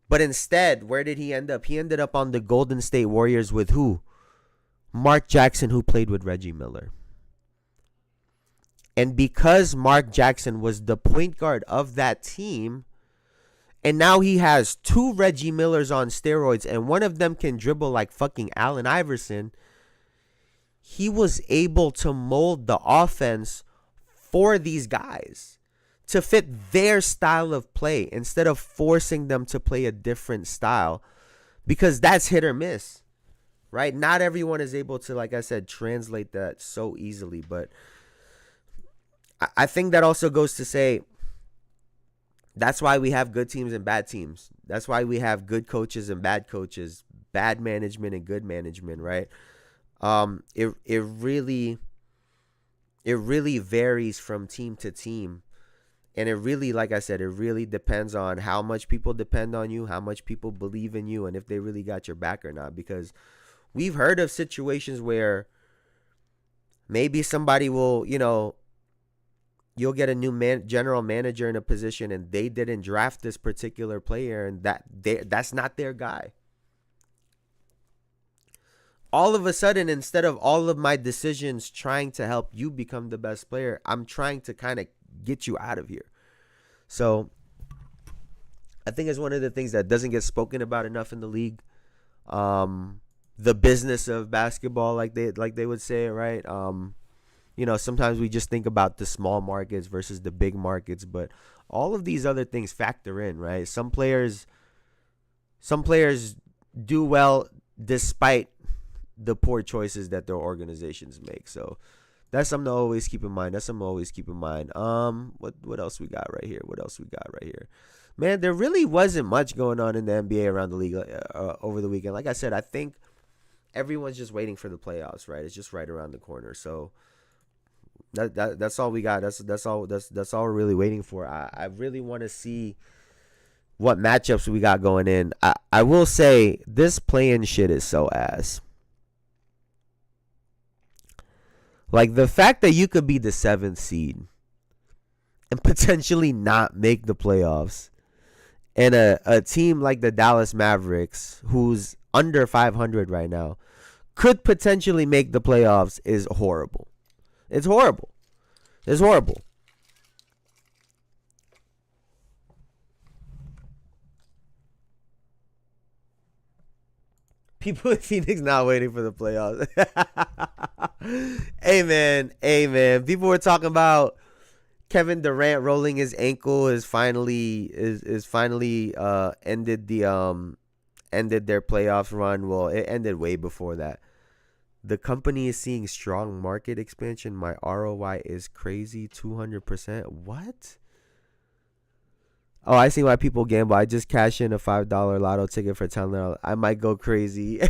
But instead, where did he end up? He ended up on the Golden State Warriors with who? Mark Jackson, who played with Reggie Miller. And because Mark Jackson was the point guard of that team, and now he has 2 Reggie Millers on steroids, and one of them can dribble like fucking Allen Iverson, he was able to mold the offense for these guys to fit their style of play instead of forcing them to play a different style, because that's hit or miss, right? Not everyone is able to, like I said, translate that so easily. But I think that also goes to say that's why we have good teams and bad teams. That's why we have good coaches and bad coaches, bad management and good management, right? It really varies from team to team. And it really, like I said, it really depends on how much people depend on you, how much people believe in you, and if they really got your back or not. Because we've heard of situations where maybe somebody will, you'll get a new general manager in a position and they didn't draft this particular player, and that's not their guy. All of a sudden, instead of all of my decisions trying to help you become the best player, I'm trying to kind of get you out of here. So I think it's one of the things that doesn't get spoken about enough in the league. The business of basketball, like they would say, right? Sometimes we just think about the small markets versus the big markets, but all of these other things factor in, right? Some players do well despite the poor choices that their organizations make. So that's something to always keep in mind. What else we got right here? Man, there really wasn't much going on in the NBA around the league over the weekend. Like I said, I think everyone's just waiting for the playoffs, right? It's just right around the corner. So that's all we got. That's all we're really waiting for. I really want to see what matchups we got going in. I will say this play-in shit is so ass. Like, the fact that you could be the 7th seed and potentially not make the playoffs, and a team like the Dallas Mavericks, who's under 500 right now, could potentially make the playoffs is horrible. It's horrible. People in Phoenix not waiting for the playoffs. Hey man. People were talking about Kevin Durant rolling his ankle is finally ended their playoff run. Well, it ended way before that. The company is seeing strong market expansion. My ROI is crazy, 200%. What? Oh, I see why people gamble. I just cashed in a $5 lotto ticket for $10. I might go crazy.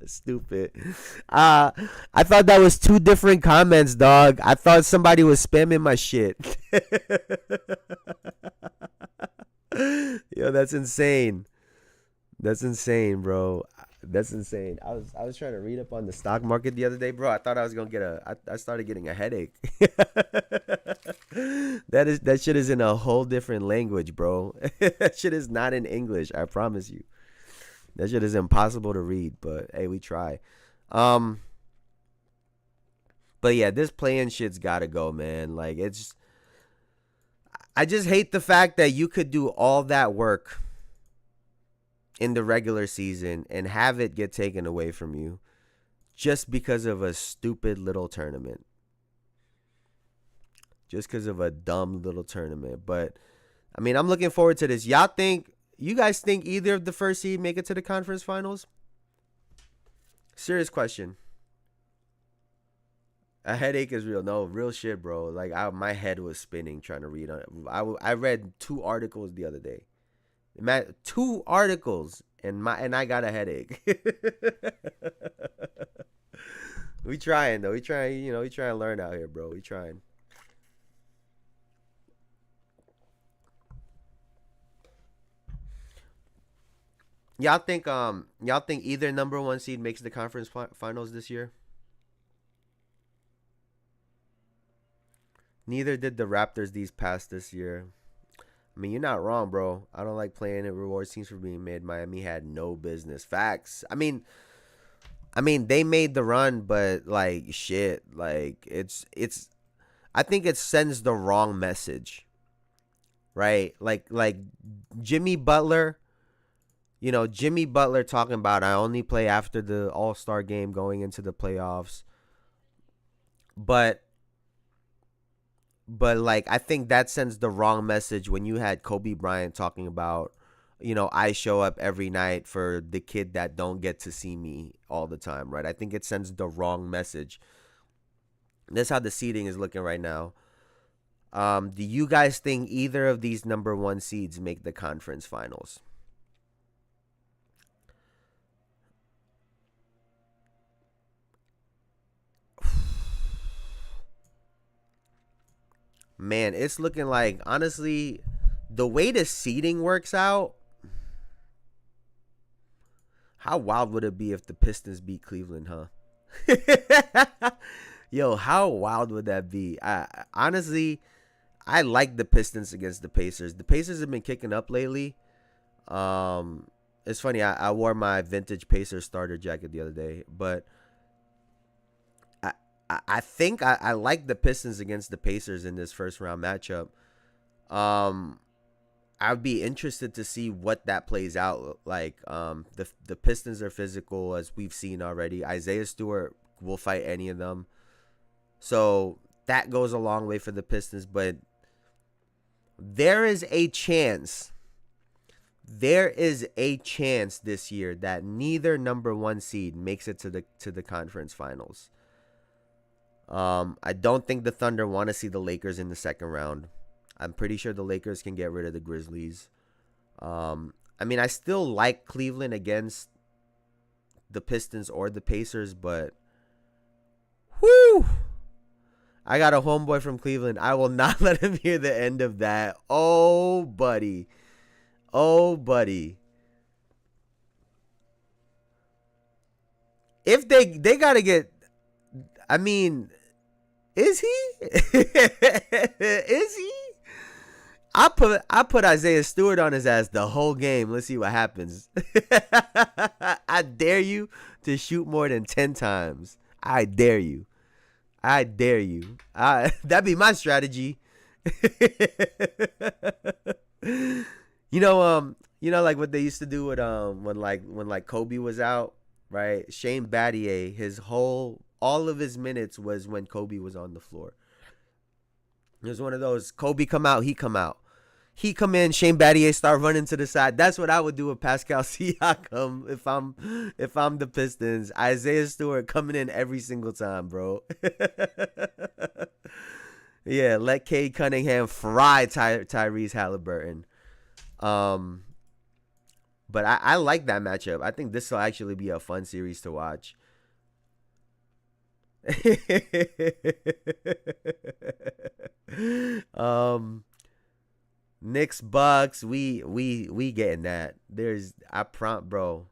Stupid. I thought that was 2 different comments, dog. I thought somebody was spamming my shit. Yo, that's insane. That's insane, bro. That's insane. I was trying to read up on the stock market the other day, bro. I thought I was gonna get I started getting a headache. That shit is in a whole different language, bro. That shit is not in English. I promise you. That shit is impossible to read, but hey, we try. But yeah, this play-in shit's gotta go, man. Like, I just hate the fact that you could do all that work in the regular season and have it get taken away from you just because of a stupid little tournament. Just because of a dumb little tournament. But, I mean, I'm looking forward to this. You guys think either of the first seed make it to the conference finals? Serious question. A headache is real. No, real shit, bro. Like, my head was spinning trying to read on it. I read 2 articles the other day. 2 articles, and I got a headache. We trying though. We trying to learn out here, bro. We trying. Y'all think either number 1 seed makes the conference finals this year? Neither did the Raptors this year. I mean, you're not wrong, bro. I don't like playing at reward teams for being made. Miami had no business. Facts. I mean, I mean, they made the run, but like shit, like it's I think it sends the wrong message. Right? Like Jimmy Butler, Jimmy Butler talking about I only play after the All-Star game going into the playoffs. But like I think that sends the wrong message when you had Kobe Bryant talking about, I show up every night for the kid that don't get to see me all the time, right? I think it sends the wrong message. That's how the seeding is looking right now. Do you guys think either of these number 1 seeds make the conference finals? Man, it's looking like, honestly, the way the seeding works out, how wild would it be if the Pistons beat Cleveland, huh? Yo, how wild would that be? Honestly, I like the Pistons against the Pacers. The Pacers have been kicking up lately. It's funny. I wore my vintage Pacers starter jacket the other day, but I think I like the Pistons against the Pacers in this first round matchup. I'd be interested to see what that plays out like. The Pistons are physical, as we've seen already. Isaiah Stewart will fight any of them. So that goes a long way for the Pistons, but there is a chance this year that neither number 1 seed makes it to the conference finals. I don't think the Thunder want to see the Lakers in the second round. I'm pretty sure the Lakers can get rid of the Grizzlies. I mean, I still like Cleveland against the Pistons or the Pacers, but whoo! I got a homeboy from Cleveland. I will not let him hear the end of that. Oh, buddy. Oh, buddy. If they got to get... I mean, is he? Is he? I put Isaiah Stewart on his ass the whole game. Let's see what happens. I dare you to shoot more than 10 times. I dare you. That'd be my strategy. Like what they used to do with when Kobe was out, right? Shane Battier, all of his minutes was when Kobe was on the floor. It was one of those, Kobe come out, he come out. He come in, Shane Battier start running to the side. That's what I would do with Pascal Siakam if I'm the Pistons. Isaiah Stewart coming in every single time, bro. Yeah, let Cade Cunningham fry Tyrese Halliburton. But I like that matchup. I think this will actually be a fun series to watch. Knicks Bucks, we getting that. Bro.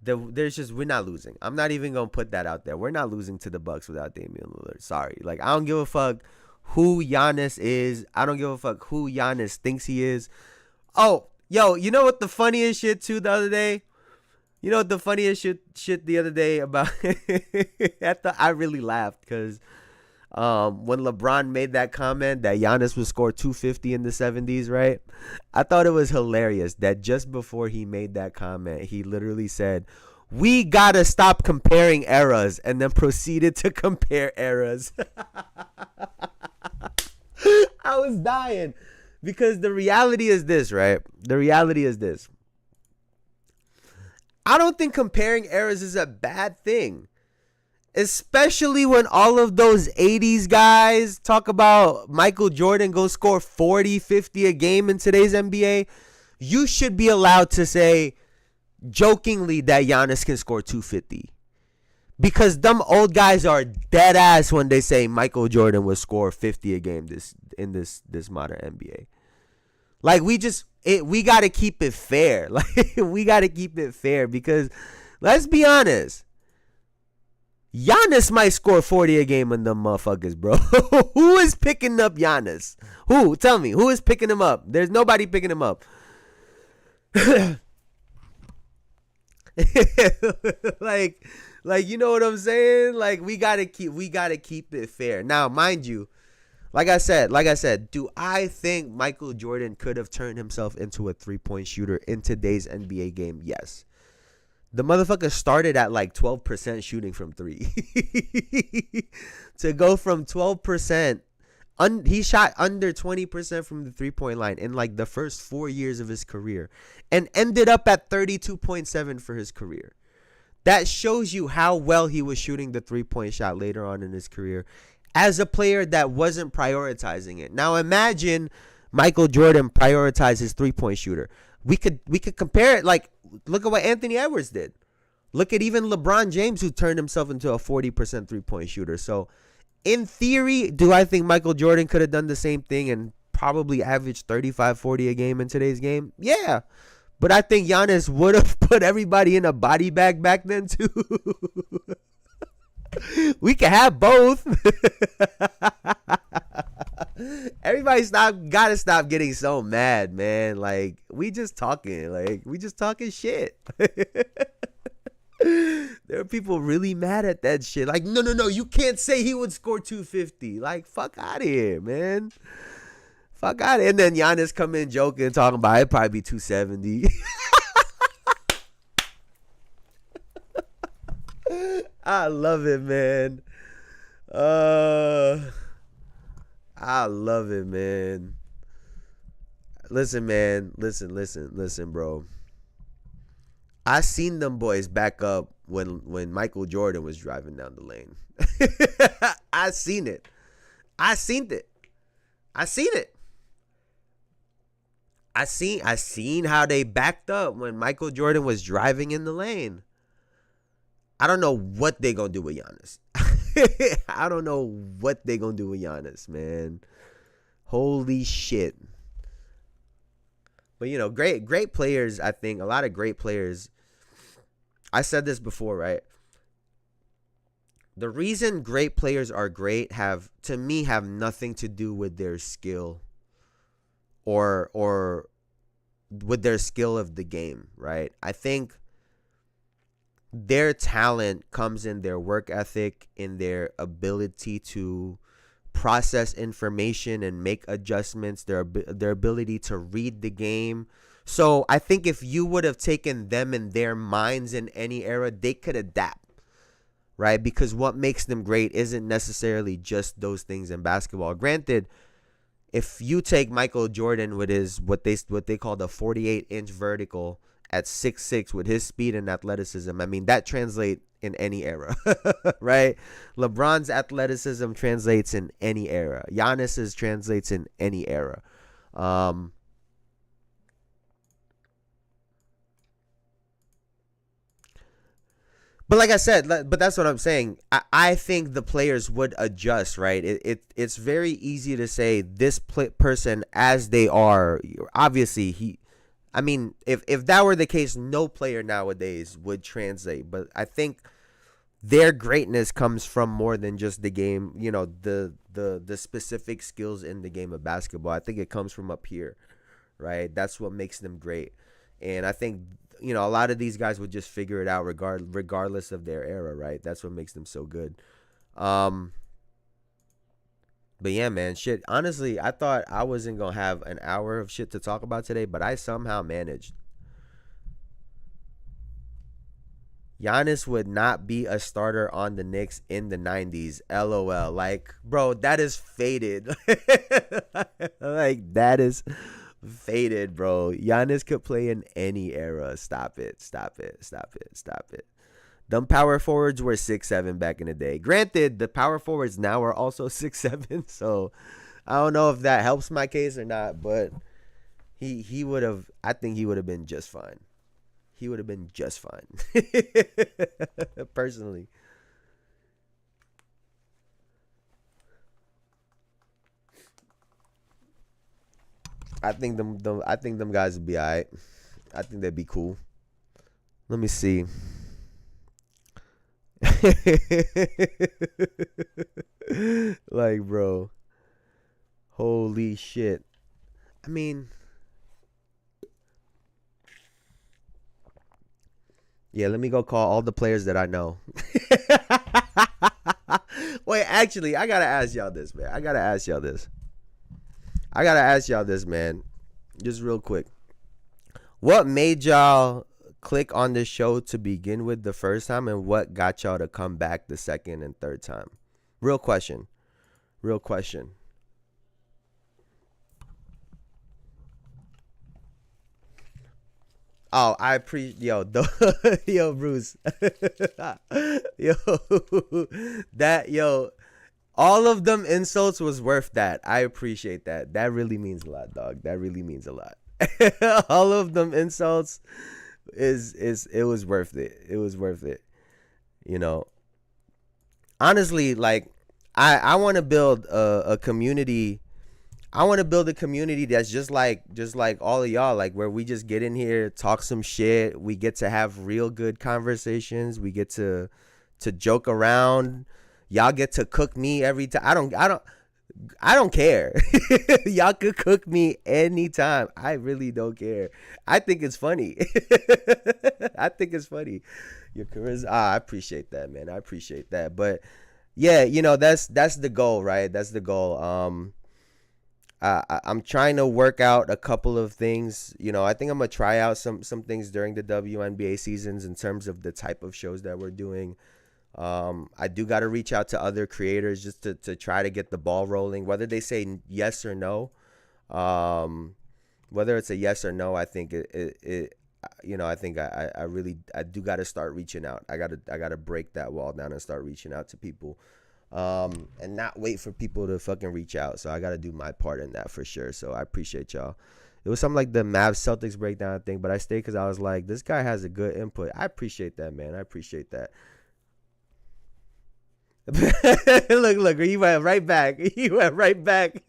There's just, we're not losing. I'm not even gonna put that out there. We're not losing to the Bucks without Damian Lillard. Sorry. Like, I don't give a fuck who Giannis is. I don't give a fuck who Giannis thinks he is. Oh, yo, you know what the funniest shit too the other day? You know what the funniest shit the other day about? I really laughed because when LeBron made that comment that Giannis would score 250 in the 70s, right? I thought it was hilarious that just before he made that comment, he literally said, "We gotta stop comparing eras," and then proceeded to compare eras. I was dying because the reality is this, right? The reality is this. I don't think comparing eras is a bad thing. Especially when all of those 80s guys talk about Michael Jordan go score 40, 50 a game in today's NBA. You should be allowed to say jokingly that Giannis can score 250. Because them old guys are dead ass when they say Michael Jordan will score 50 a game in this modern NBA. Like, we got to keep it fair. Like, we got to keep it fair because let's be honest. Giannis might score 40 a game on them motherfuckers, bro. Who is picking up Giannis? Who? Tell me. Who is picking him up? There's nobody picking him up. like, you know what I'm saying? Like, we gotta keep it fair. Now, mind you, like I said, do I think Michael Jordan could have turned himself into a 3-point shooter in today's NBA game? Yes. The motherfucker started at like 12% shooting from three. To go from 12%, he shot under 20% from the 3-point line in like the first 4 years of his career and ended up at 32.7 for his career. That shows you how well he was shooting the 3-point shot later on in his career as a player that wasn't prioritizing it. Now imagine Michael Jordan prioritized his 3-point shooter. We could compare it. Like, look at what Anthony Edwards did. Look at even LeBron James, who turned himself into a 40% 3-point shooter. So in theory, do I think Michael Jordan could have done the same thing and probably averaged 35, 40 a game in today's game? Yeah. But I think Giannis would have put everybody in a body bag back then too. We can have both. Everybody gotta stop getting so mad, man. Like, we just talking shit. There are people really mad at that shit. Like, no, you can't say he would score 250. Like, fuck out of here, man. Fuck out of here. And then Giannis come in joking, talking about it probably be 270. I love it, man. I love it, man. Listen, man. Listen, bro. I seen them boys back up when Michael Jordan was driving down the lane. I seen it. I seen how they backed up when Michael Jordan was driving in the lane. I don't know what they gonna do with Giannis. I don't know what they gonna do with Giannis, man. Holy shit. But, you know, great players, I think, a lot of great players. I said this before, right? The reason great players are great have nothing to do with their skill or with their skill of the game, right? I think their talent comes in their work ethic, in their ability to process information and make adjustments, their ability to read the game. So I think if you would have taken them in their minds in any era, they could adapt, right? Because what makes them great isn't necessarily just those things in basketball. Granted, if you take Michael Jordan with his what they call the 48-inch vertical at 6'6" with his speed and athleticism, I mean, that translates in any era, right? LeBron's athleticism translates in any era. Giannis's translates in any era. But like I said, but that's what I'm saying. I think the players would adjust, right? It's very easy to say this person as they are. Obviously, I mean, if that were the case, no player nowadays would translate. But I think their greatness comes from more than just the game, you know, the specific skills in the game of basketball. I think it comes from up here, right? That's what makes them great. And I think, you know, a lot of these guys would just figure it out regardless of their era, right? That's what makes them so good. But yeah, man, shit. Honestly, I thought I wasn't going to have an hour of shit to talk about today, but I somehow managed. Giannis would not be a starter on the Knicks in the 90s. LOL. Like, bro, that is faded. Like, that is faded, bro. Giannis could play in any era. Stop it. Them power forwards were 6'7" back in the day. Granted, the power forwards now are also 6'7", so I don't know if that helps my case or not, but he would have, I think he would have been just fine. He would have been just fine. Personally. I think them guys would be alright. I think they'd be cool. Let me see. Like, bro, holy shit. I mean, Yeah, let me go call all the players that I know. Wait, actually, I gotta ask y'all this, man. I gotta ask y'all this, man. Just real quick. What made y'all click on this show to begin with the first time, and what got y'all to come back the second and third time? Real question. Real question. Oh, I appreciate yo Bruce, yo yo, all of them insults was worth that. I appreciate that. That really means a lot, dog. That really means a lot. All of them insults is it was worth it. It was worth it. You know, honestly, like I want to build a community. I want to build a community that's just like all of y'all, like where we just get in here, talk some shit. We get to have real good conversations. We get to joke around. Y'all get to cook me every time. I don't care. Y'all could cook me anytime. I really don't care. I think it's funny. I think it's funny. Your charisma. I appreciate that, man. I appreciate that. But yeah, you know, that's the goal, right? That's the goal. I'm trying to work out a couple of things. You know, I think I'm gonna try out some things during the WNBA seasons in terms of the type of shows that we're doing. I do got to reach out to other creators just to try to get the ball rolling, whether they say yes or no. Whether it's a yes or no, I think it you know, I think I really do got to start reaching out. I gotta break that wall down and start reaching out to people. And not wait for people to fucking reach out. So I got to do my part in that for sure. So I appreciate y'all. It was something like the Mavs Celtics breakdown thing, but I stayed because I was like, this guy has a good input. I appreciate that, man. I appreciate that. Look, he went right back. He went right back.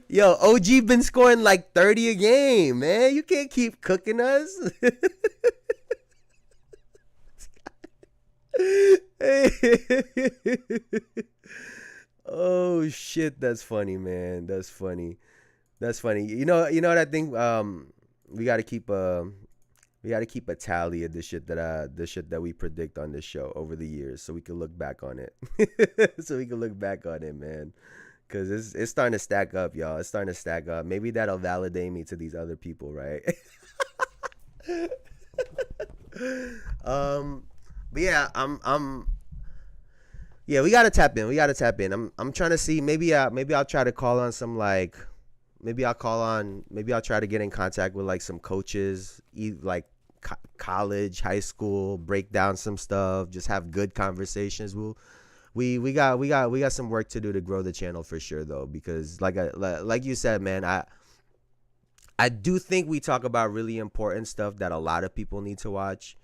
Yo, OG been scoring like 30 a game, man. You can't keep cooking us. Oh shit, that's funny, man. That's funny. You know what I think? We gotta keep a tally of the shit that we predict on this show over the years, so we can look back on it. Man. Cause it's starting to stack up, y'all. It's starting to stack up. Maybe that'll validate me to these other people, right? But yeah, yeah, we gotta tap in. I'm trying to see. Maybe I'll try to call on some like. Maybe I'll try to get in contact with like some coaches, like college, high school, break down some stuff, just have good conversations. We got some work to do to grow the channel for sure though, because like you said, man, I do think we talk about really important stuff that a lot of people need to watch.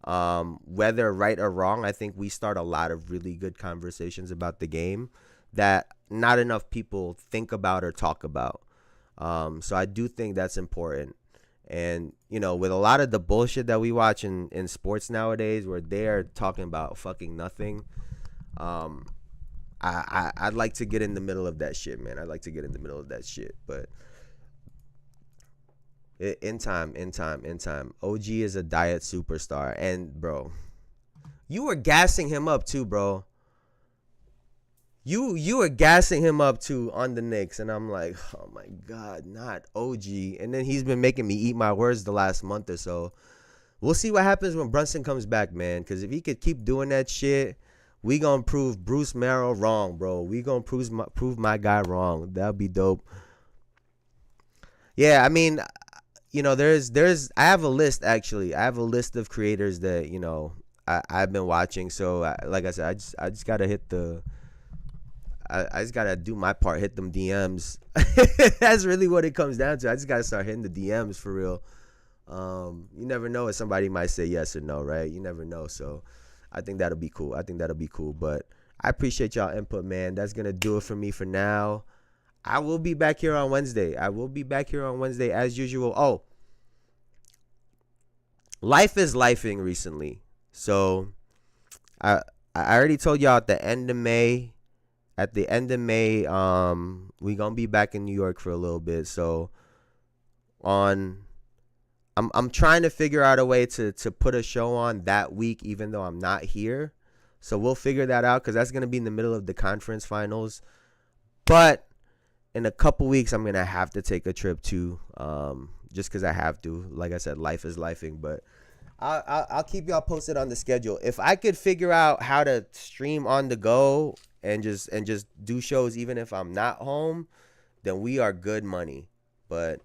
Whether right or wrong, I think we start a lot of really good conversations about the game that not enough people think about or talk about. So I do think that's important. And, you know, with a lot of the bullshit that we watch in sports nowadays where they're talking about fucking nothing, I'd like to get in the middle of that shit, man. I'd like to get in the middle of that shit. But in time. OG is a diet superstar. And, bro, you were gassing him up too, bro. You were gassing him up too on the Knicks, and I'm like, oh my God, not OG. And then he's been making me eat my words the last month or so. We'll see what happens when Brunson comes back, man. Because if he could keep doing that shit, we gonna prove Bruce Merrill wrong, bro. We gonna prove my guy wrong. That'd be dope. Yeah, I mean, you know, I have a list actually. I have a list of creators that, you know, I've been watching. So like I said, I just gotta hit the. I just gotta do my part, hit them DMs. That's really what it comes down to. I just gotta start hitting the DMs for real. You never know if somebody might say yes or no, right? You never know. So I think that'll be cool. But I appreciate y'all input, man. That's gonna do it for me for now. I will be back here on Wednesday. As usual. Oh, life is lifing recently. So I already told y'all at the end of May. We gonna be back in New York for a little bit. So on I'm trying to figure out a way to put a show on that week, even though I'm not here. So we'll figure that out because that's gonna be in the middle of the conference finals. But in a couple weeks, I'm gonna have to take a trip too, just because I have to. Like I said, life is lifing. But I'll keep y'all posted on the schedule. If I could figure out how to stream on the go and just do shows even if I'm not home, then we are good money. But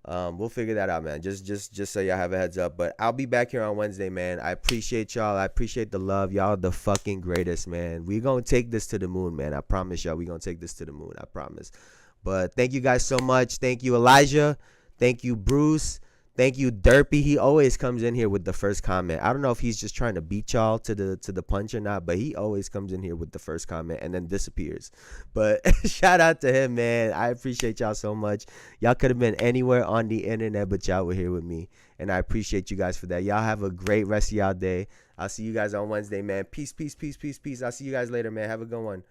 we'll figure that out, man. Just so y'all have a heads up. But I'll be back here on Wednesday, man. I appreciate y'all. I appreciate the love. Y'all the fucking greatest, man. We gonna take this to the moon, man. I promise y'all we gonna take this to the moon. I promise. But thank you guys so much. Thank you, Elijah. Thank you, Bruce. Thank you, Derpy. He always comes in here with the first comment. I don't know if he's just trying to beat y'all to the punch or not, but he always comes in here with the first comment and then disappears. But shout out to him, man. I appreciate y'all so much. Y'all could have been anywhere on the internet, but y'all were here with me, and I appreciate you guys for that. Y'all have a great rest of y'all day. I'll see you guys on Wednesday, man. Peace, peace, peace, peace, peace. I'll see you guys later, man. Have a good one.